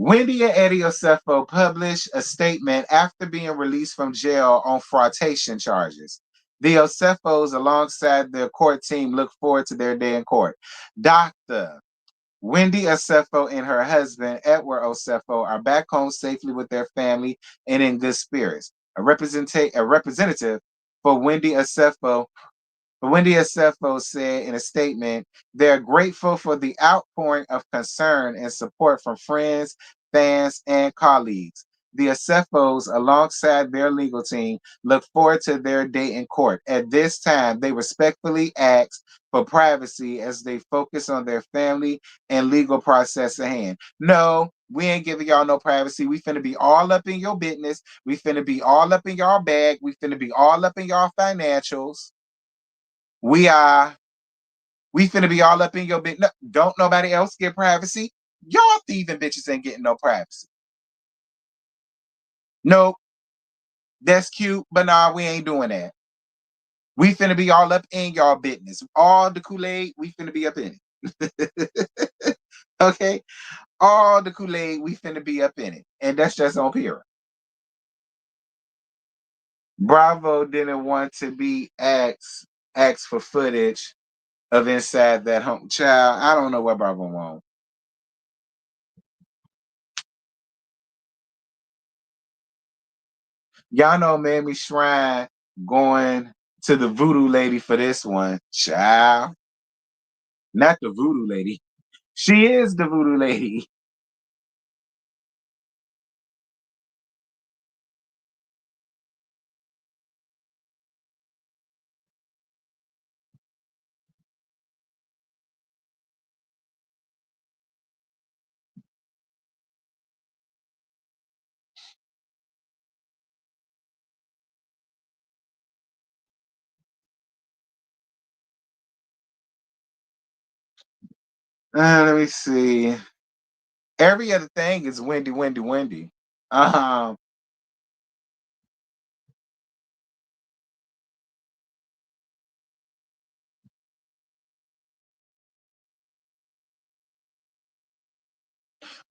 Wendy and Eddie Osefo published a statement after being released from jail on fraudation charges. The Osefos, alongside their court team, look forward to their day in court. Dr. Wendy Osefo and her husband, Edward Osefo, are back home safely with their family and in good spirits. A representative for Wendy Osefo said in a statement, they're grateful for the outpouring of concern and support from friends, fans, and colleagues. The Osefos, alongside their legal team, look forward to their day in court. At this time, they respectfully ask for privacy as they focus on their family and legal process at hand. No, we ain't giving y'all no privacy. We finna be all up in your business. We finna be all up in y'all bag. We finna be all up in y'all financials. We are we finna be all up in your bit. No, don't nobody else get privacy. Y'all thieving bitches ain't getting no privacy. Nope, that's cute, but nah, we ain't doing that. We finna be all up in y'all business. All the Kool-Aid, we finna be up in it. Okay? All the Kool-Aid, we finna be up in it. And that's just on period. Bravo didn't want to be asked for footage of inside that home. Child, I don't know what Bravo wants. Y'all know Mammy Shrine going to the voodoo lady for this one. Child. Not the voodoo lady. She is the voodoo lady. Let me see. Every other thing is Wendy, Wendy, Wendy. Um,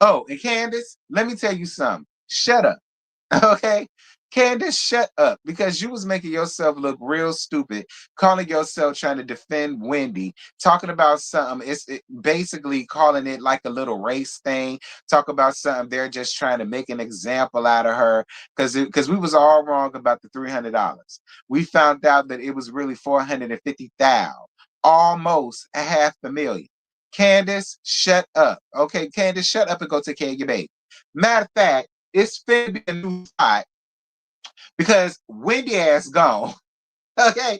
oh, and Candace, let me tell you something. Shut up. Okay? Candace, shut up because you was making yourself look real stupid, calling yourself trying to defend Wendy, talking about something. Basically calling it like a little race thing. Talk about something they're just trying to make an example out of her because we was all wrong about the $300. We found out that it was really 450,000, almost a half a million. Candace, shut up. Okay, Candace, shut up and go take care of your baby. Matter of fact, it's finna be a new spot because Wendy ass gone. Okay,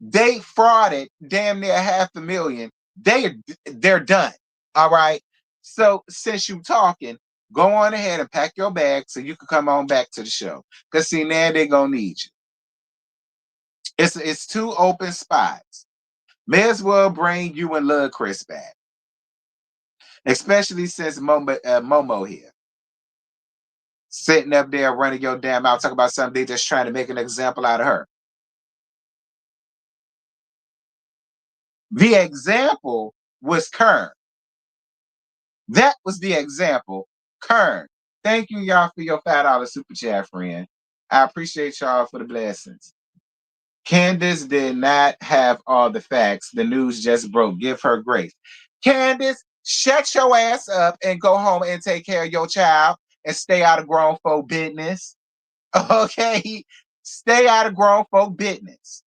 they frauded damn near half a million. They're done. All right. So since you talking, go on ahead and pack your bag so you can come on back to the show. Cause see now they gonna need you. It's two open spots. May as well bring you and Lil Chris back, especially since Momo here. Sitting up there running your damn mouth, talking about something they just trying to make an example out of her. The example was Kern. That was the example. Kern. Thank you, y'all, for your $5 super chat, friend. I appreciate y'all for the blessings. Candace did not have all the facts. The news just broke. Give her grace. Candace, shut your ass up and go home and take care of your child and stay out of grown folk business. Okay? Stay out of grown folk business.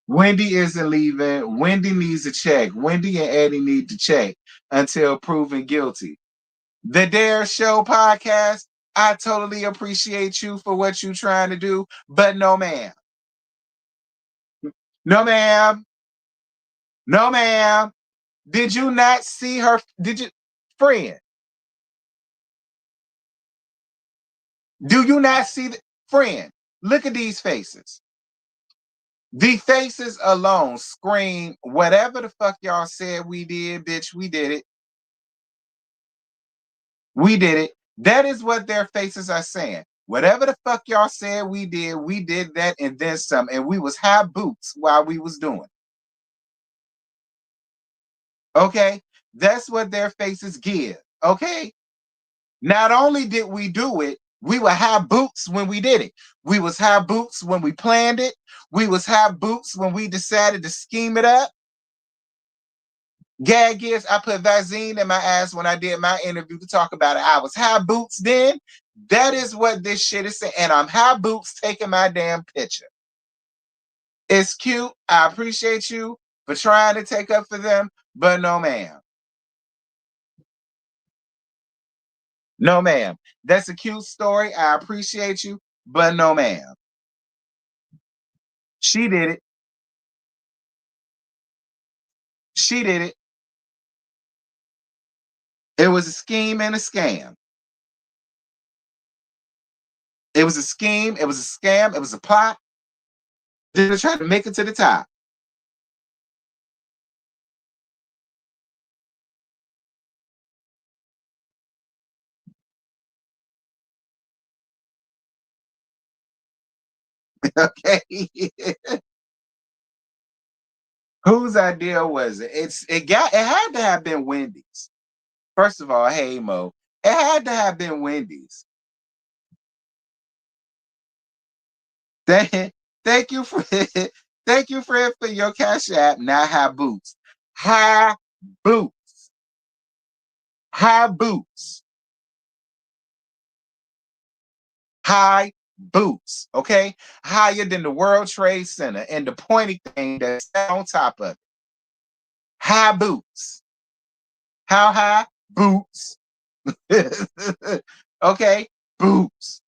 Wendy isn't leaving. Wendy needs a check. Wendy and Eddie need to check until proven guilty. The Dare Show podcast, I totally appreciate you for what you're trying to do, but no, ma'am. No, ma'am. No, ma'am. Did you not see her? Did you, friend? Do you not see the friend? Look at these faces. The faces alone scream whatever the fuck y'all said we did, bitch. We did it. We did it. That is what their faces are saying. Whatever the fuck y'all said we did that and then some. And we was high boots while we was doing. Okay? That's what their faces give. Okay? Not only did we do it, we were high boots when we did it. We was high boots when we planned it. We was high boots when we decided to scheme it up. Gag is I put Vaseline in my ass when I did my interview to talk about it. I was high boots then. That is what this shit is saying. And I'm high boots taking my damn picture. It's cute. I appreciate you for trying to take up for them, but no, ma'am. No, ma'am. That's a cute story. I appreciate you, but no, ma'am. She did it. She did it. It was a scheme and a scam. It was a scheme. It was a scam. It was a plot. They were trying to make it to the top. Okay. Whose idea was it? It had to have been Wendy's. First of all, hey Mo, it had to have been Wendy's. Thank, thank you for thank you for your cash app. Now have boots. Have boots. Have boots. High boots. Okay. Higher than the World Trade Center and the pointy thing that's on top of it. High boots. How high? Boots. Okay. Boots.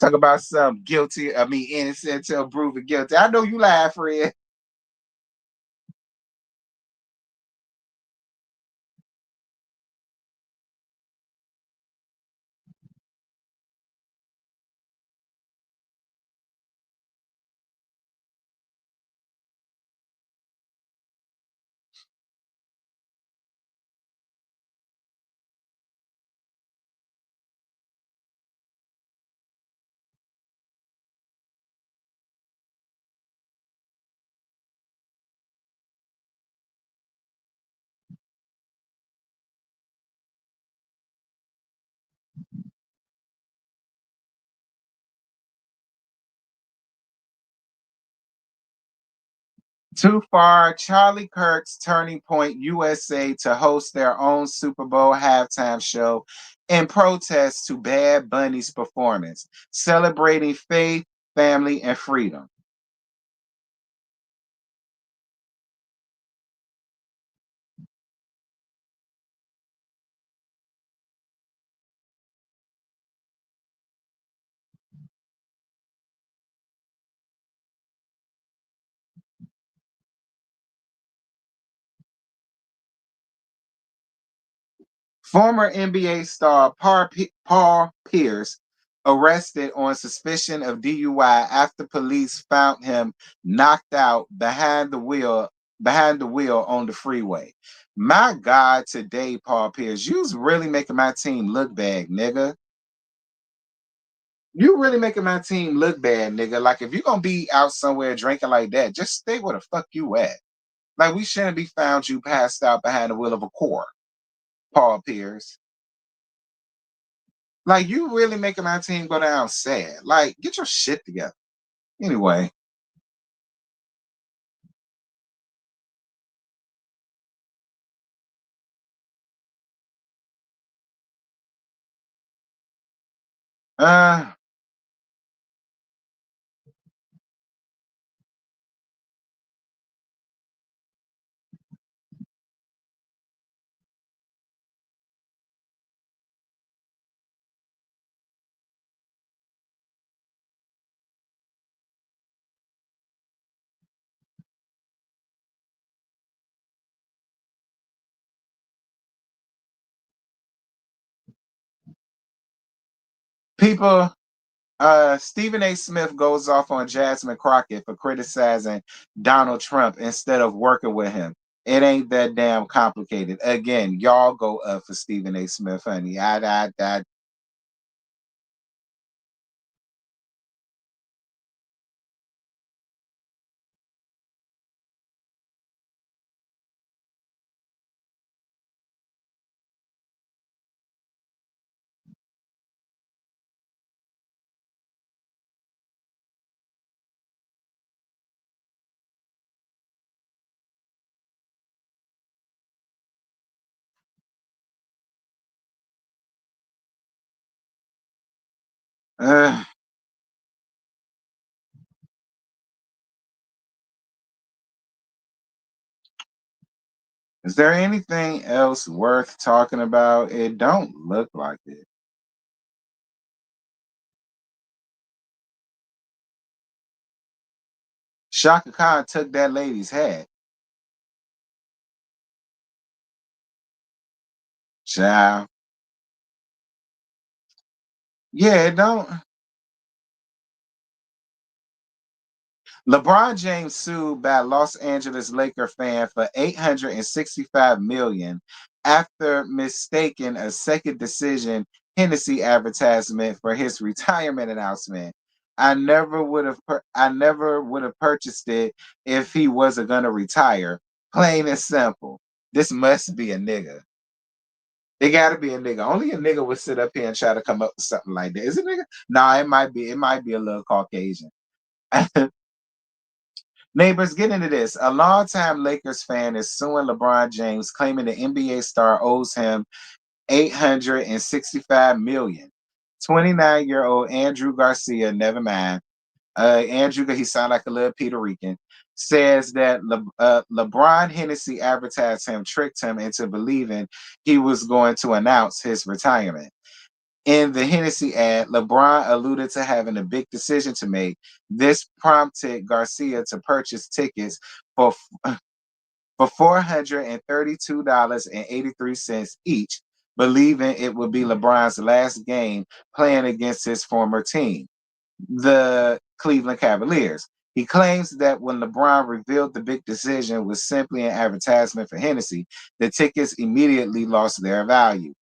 Talk about some guilty, I mean innocent until proven guilty. I know you laugh, Fred. Too far, Charlie Kirk's Turning Point USA to host their own Super Bowl halftime show in protest to Bad Bunny's performance, celebrating faith, family, and freedom. Former NBA star Paul Pierce arrested on suspicion of DUI after police found him knocked out behind the wheel on the freeway. My God, today, Paul Pierce, you's really making my team look bad, nigga. You really making my team look bad, nigga. Like if you're gonna be out somewhere drinking like that, just stay where the fuck you at. Like we shouldn't be found you passed out behind the wheel of a car, Paul Pierce. Like you really making my team go down sad. Like get your shit together. Anyway, uh, people. Stephen A. Smith goes off on Jasmine Crockett for criticizing Donald Trump instead of working with him. It ain't that damn complicated. Again, y'all go up for Stephen A. Smith, honey. uh, is there anything else worth talking about? It don't look like it. Shaka Khan took that lady's hat. Child. Yeah, it don't. LeBron James sued by Los Angeles Laker fan for 865 million after mistaking a second decision Hennessy advertisement for his retirement announcement. I never would have purchased it if he wasn't gonna retire. Plain and simple. This must be a nigga. It gotta be a nigga. Only a nigga would sit up here and try to come up with something like that. Is it nigga? Nah, it might be a little Caucasian. Neighbors, get into this. A longtime Lakers fan is suing LeBron James, claiming the NBA star owes him 865 million. 29-year-old Andrew Garcia, never mind. Andrew, he sounded like a little Puerto Rican, says that LeBron Hennessy advertised him, tricked him into believing he was going to announce his retirement. In the Hennessy ad, LeBron alluded to having a big decision to make. This prompted Garcia to purchase tickets for $432.83 each, believing it would be LeBron's last game playing against his former team, the Cleveland Cavaliers. He claims that when LeBron revealed the big decision was simply an advertisement for Hennessy, the tickets immediately lost their value.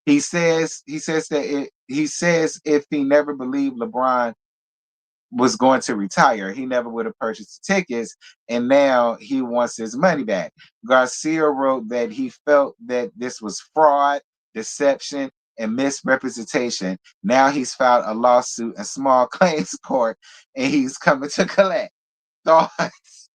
He says if he never believed LeBron was going to retire, he never would have purchased the tickets, and now he wants his money back. Garcia wrote that he felt that this was fraud, deception, and misrepresentation. Now he's filed a lawsuit in small claims court, and he's coming to collect. Thoughts?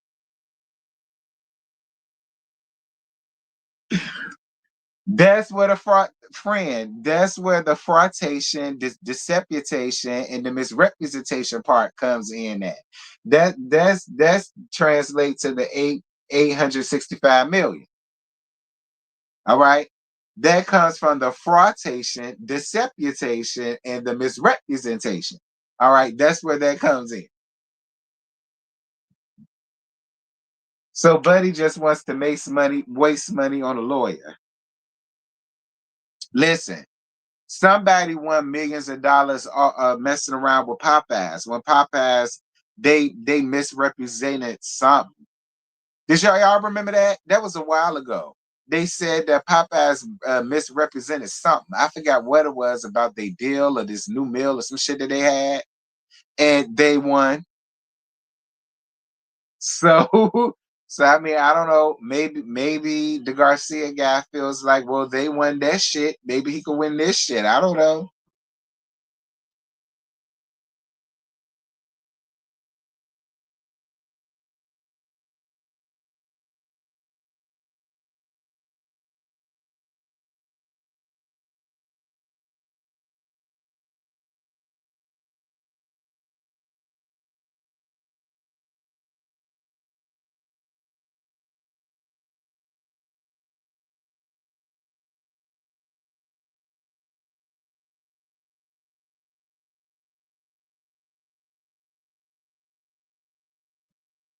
That's where the fraud, friend. That's where the frautation, deception, and the misrepresentation part comes in. At that's translates to the 865 million. All right, that comes from the frautation, deception, and the misrepresentation. All right, that's where that comes in. So, Buddy just wants to waste money on a lawyer. Listen. Somebody won millions of dollars messing around with Popeyes. When Popeyes, they misrepresented something. Did y'all remember that? That was a while ago. They said that Popeyes misrepresented something. I forgot what it was about their deal or this new meal or some shit that they had, and they won. So, so I mean, I don't know. Maybe the Garcia guy feels like, well, they won that shit. Maybe he could win this shit. I don't know.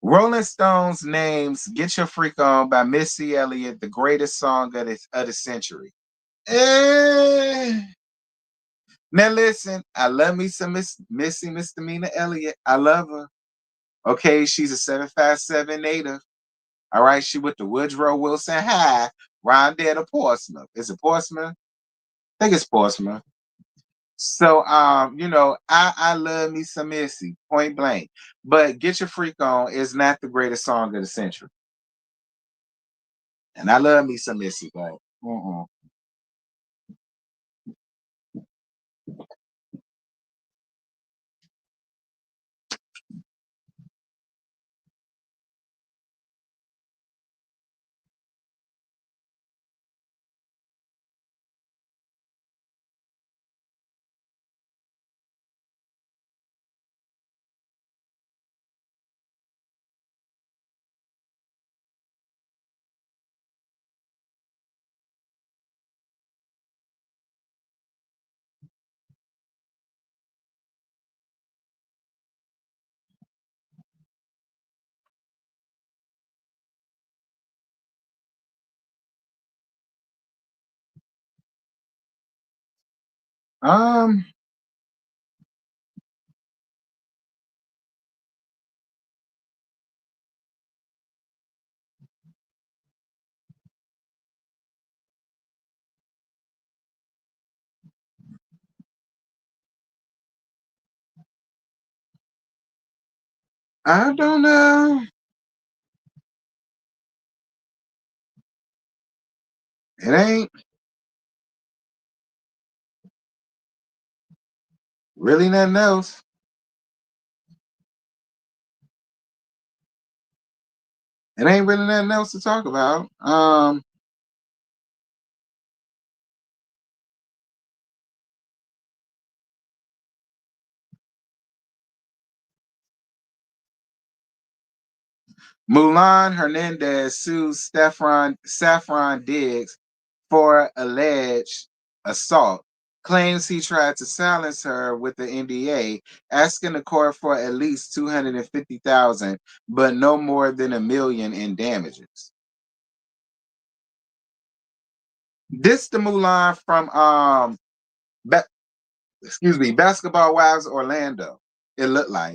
Rolling Stones names "Get Your Freak On" by Missy Elliott the greatest song of the century. Eh. Now listen, I love me some Missy Misdemeanor Elliott. I love her. Okay, she's a 757 native. All right, she with the Woodrow Wilson High, Rondell to Portsmouth. Is it Portsmouth? I think it's Portsmouth. So I love me some Missy, point blank. But "Get Your Freak On" is not the greatest song of the century. And I love me some Missy, but Um, I don't know. It ain't really nothing else. It ain't really nothing else to talk about. Mulan Hernandez sues Saffron Diggs for alleged assault. Claims he tried to silence her with the NDA, asking the court for at least 250,000, but no more than 1 million in damages. This the Mulan from ba- excuse me, Basketball Wives Orlando. It looked like.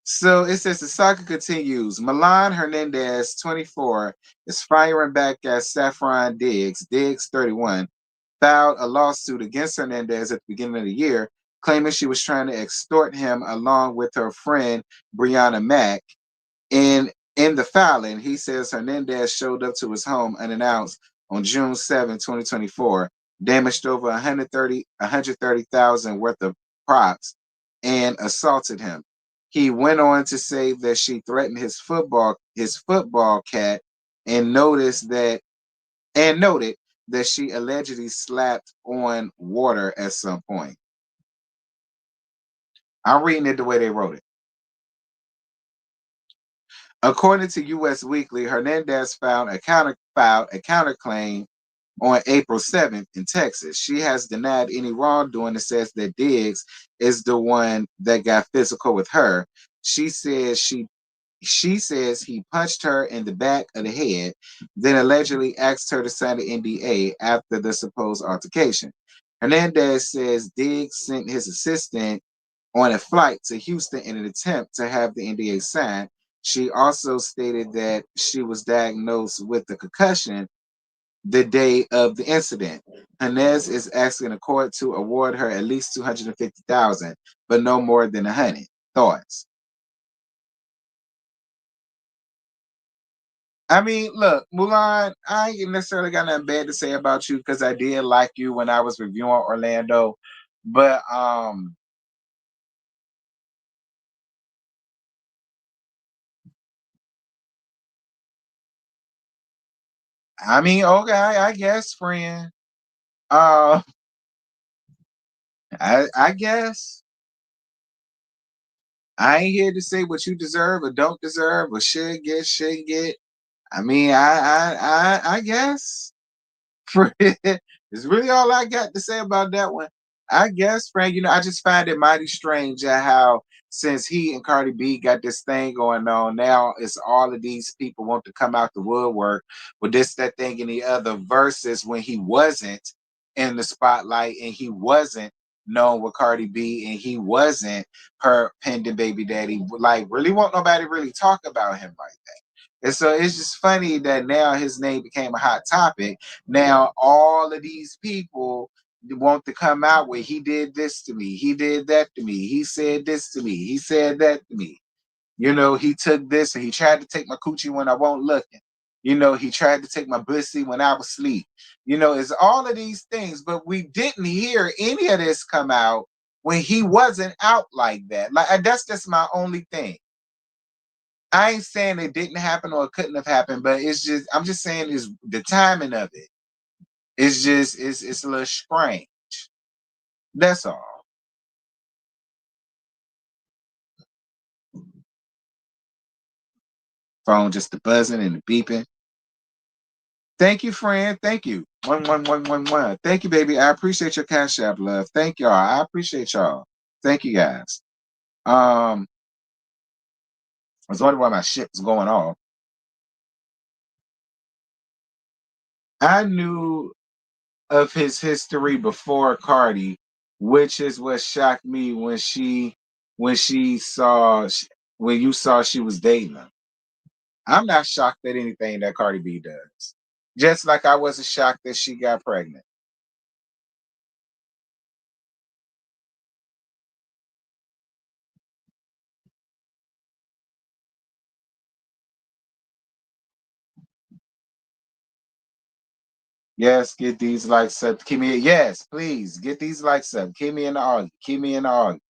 So it says the saga continues. Milan Hernandez, 24, is firing back at Saffron Diggs, 31, filed a lawsuit against Hernandez at the beginning of the year, claiming she was trying to extort him along with her friend Brianna Mack. In the filing, he says Hernandez showed up to his home unannounced on June 7, 2024, damaged over 130,000 worth of props, and assaulted him. He went on to say that she threatened his football cat and noted that she allegedly slapped on water at some point. I'm reading it the way they wrote it. According to U.S. Weekly, Hernandez filed a counterclaim on April 7th in Texas. She has denied any wrongdoing and says that Diggs is the one that got physical with her. She says she says he punched her in the back of the head, then allegedly asked her to sign the NDA after the supposed altercation. Hernandez says Diggs sent his assistant on a flight to Houston in an attempt to have the NDA signed. She also stated that she was diagnosed with a concussion the day of the incident. Hanez is asking the court to award her at least 250,000, but no more than 100. Thoughts? I mean, look, Mulan, I ain't necessarily got nothing bad to say about you because I did like you when I was reviewing Orlando. But I mean, okay, I guess, friend. Uh I guess. I ain't here to say what you deserve or don't deserve or should get. I mean, I guess. It's really all I got to say about that one. I guess, Frank, I just find it mighty strange at how since he and Cardi B got this thing going on, now it's all of these people want to come out the woodwork with this, that thing, and the other versus when he wasn't in the spotlight and he wasn't known with Cardi B and he wasn't her pending baby daddy. Like, really won't nobody really talk about him like that. And so it's just funny that now his name became a hot topic. Now all of these people want to come out with he did this to me, he did that to me, he said this to me, he said that to me. He took this and he tried to take my coochie when I wasn't looking. He tried to take my pussy when I was asleep. It's all of these things, but we didn't hear any of this come out when he wasn't out like that. Like that's just my only thing. I ain't saying it didn't happen or it couldn't have happened, but I'm just saying is the timing of it. It's a little strange. That's all. Phone just the buzzing and the beeping. Thank you, friend. Thank you. 11111. Thank you, baby. I appreciate your cash app, love. Thank y'all. I appreciate y'all. Thank you guys. I was wondering why my shit was going off. I knew of his history before Cardi, which is what shocked me when she saw when you saw she was dating him. I'm not shocked at anything that Cardi B does. Just like I wasn't shocked that she got pregnant. Yes, get these likes up. Keep me yes, please get these likes up. Keep me in the audience. Keep me in the audience.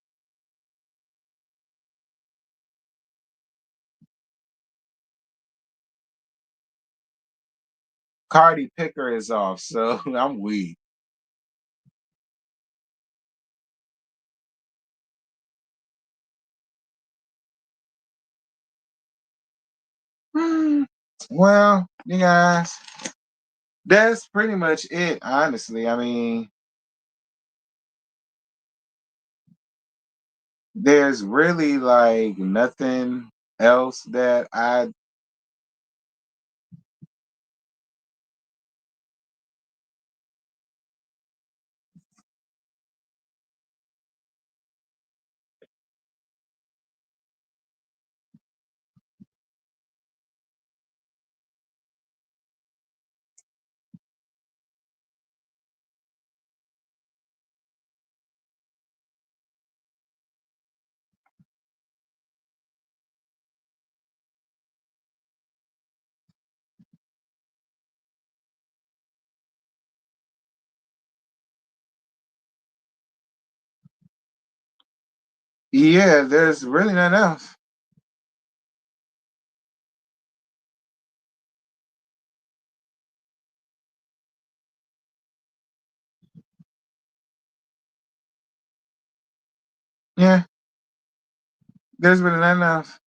Cardi Picker is off, so I'm weak. Hmm. Well, you guys, that's pretty much it, honestly. I mean, there's really like nothing else that I yeah, there's really nothing else. Yeah, there's really nothing else.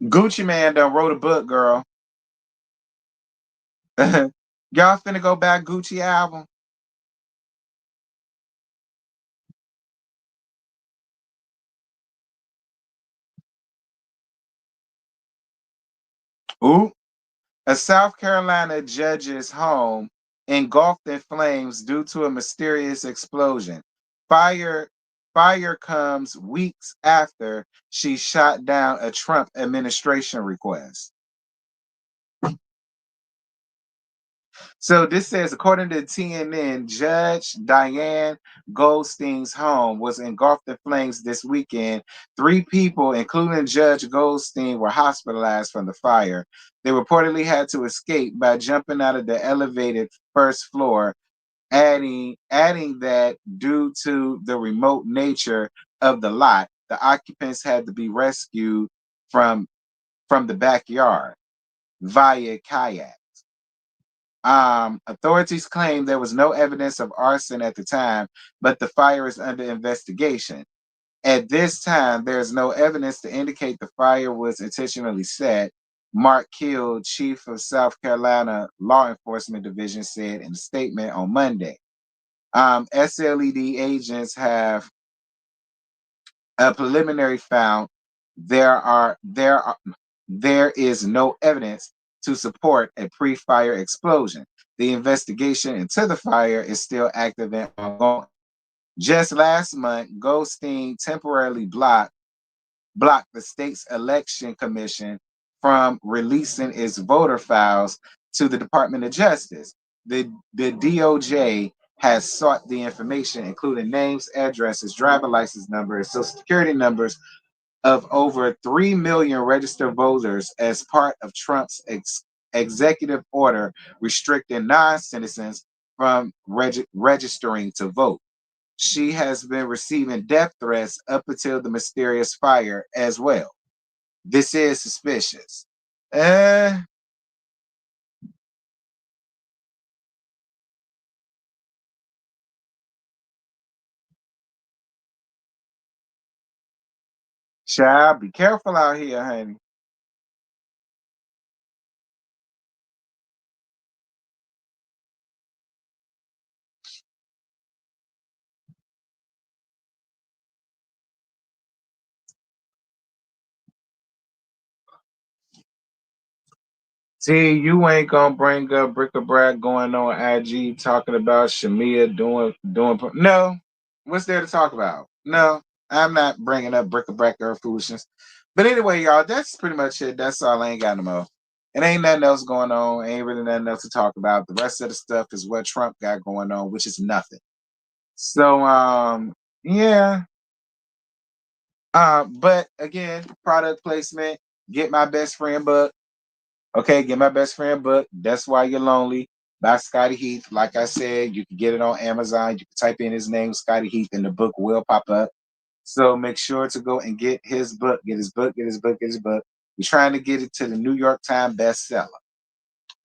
Gucci Man done wrote a book, girl. Y'all finna go back Gucci album? Ooh. A South Carolina judge's home engulfed in flames due to a mysterious explosion. Fire fire comes weeks after she shot down a Trump administration request. So this says, according to TNN, Judge Diane Goldstein's home was engulfed in flames this weekend. Three people, including Judge Goldstein, were hospitalized from the fire. They reportedly had to escape by jumping out of the elevated first floor, adding that due to the remote nature of the lot, the occupants had to be rescued from the backyard via kayak. Authorities claim there was no evidence of arson at the time, but the fire is under investigation. At this time, there is no evidence to indicate the fire was intentionally set. Mark Kill, chief of South Carolina Law Enforcement Division, said in a statement on Monday. SLED agents have a preliminary found there is no evidence to support a pre-fire explosion. The investigation into the fire is still active and ongoing. Just last month, Goldstein temporarily blocked the state's election commission from releasing its voter files to the Department of Justice. The DOJ has sought the information, including names, addresses, driver license numbers, social security numbers of over 3 million registered voters as part of Trump's executive order restricting non citizens from registering to vote. She has been receiving death threats up until the mysterious fire as well. This is suspicious. Uh, Child, be careful out here, honey. See, you ain't gonna bring up bric-a-brac going on IG talking about Shamia doing. No, what's there to talk about? No, I'm not bringing up bric-a-brac or foolishness. But anyway, y'all, that's pretty much it. That's all. I ain't got no more. It ain't nothing else going on. Ain't really nothing else to talk about. The rest of the stuff is what Trump got going on, which is nothing. So, yeah. But again, product placement. Get my best friend book. Okay, get my best friend book. That's why you're lonely. By Scotty Heath. Like I said, you can get it on Amazon. You can type in his name, Scotty Heath, and the book will pop up. So make sure to go and get his book. Get his book. Get his book. Get his book. We're trying to get it to the New York Times bestseller.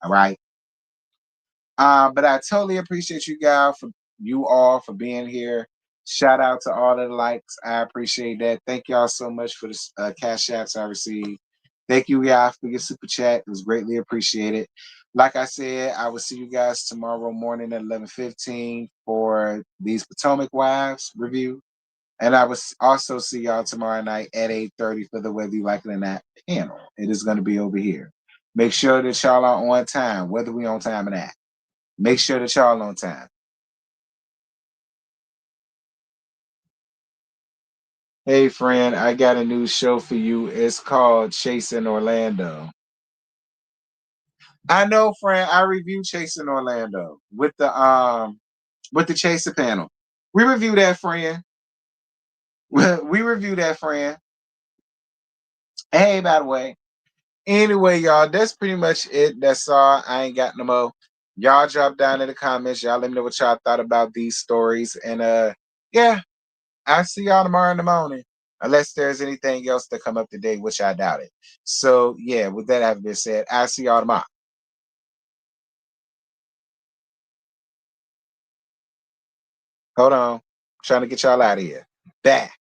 All right. But I totally appreciate you all for being here. Shout out to all of the likes. I appreciate that. Thank y'all so much for the cash apps I received. Thank you, y'all, for your super chat. It was greatly appreciated. Like I said, I will see you guys tomorrow morning at 11:15 for these Potomac Wives review. And I will also see y'all tomorrow night at 8:30 for the Whether You Like It or Not panel. It is going to be over here. Make sure that y'all are on time, whether we on time or not. Make sure that y'all on time. Hey, friend, I got a new show for you. It's called Chasing Orlando. I know, friend. I review Chasing Orlando with the Chaser panel. We review that, friend. We review that, friend. Hey, by the way. Anyway, y'all, that's pretty much it. That's all. I ain't got no more. Y'all drop down in the comments. Y'all let me know what y'all thought about these stories. And yeah, I'll see y'all tomorrow in the morning. Unless there's anything else to come up today, which I doubt it. So yeah, with that having been said, I'll see y'all tomorrow. Hold on. Trying to get y'all out of here. Back.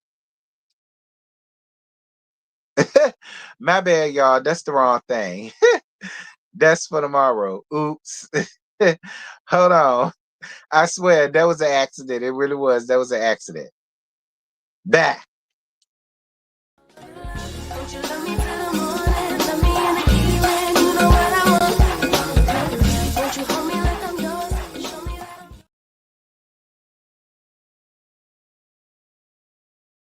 My bad, y'all. That's the wrong thing. That's for tomorrow. Oops. Hold on. I swear that was an accident. It really was. That was an accident. Back.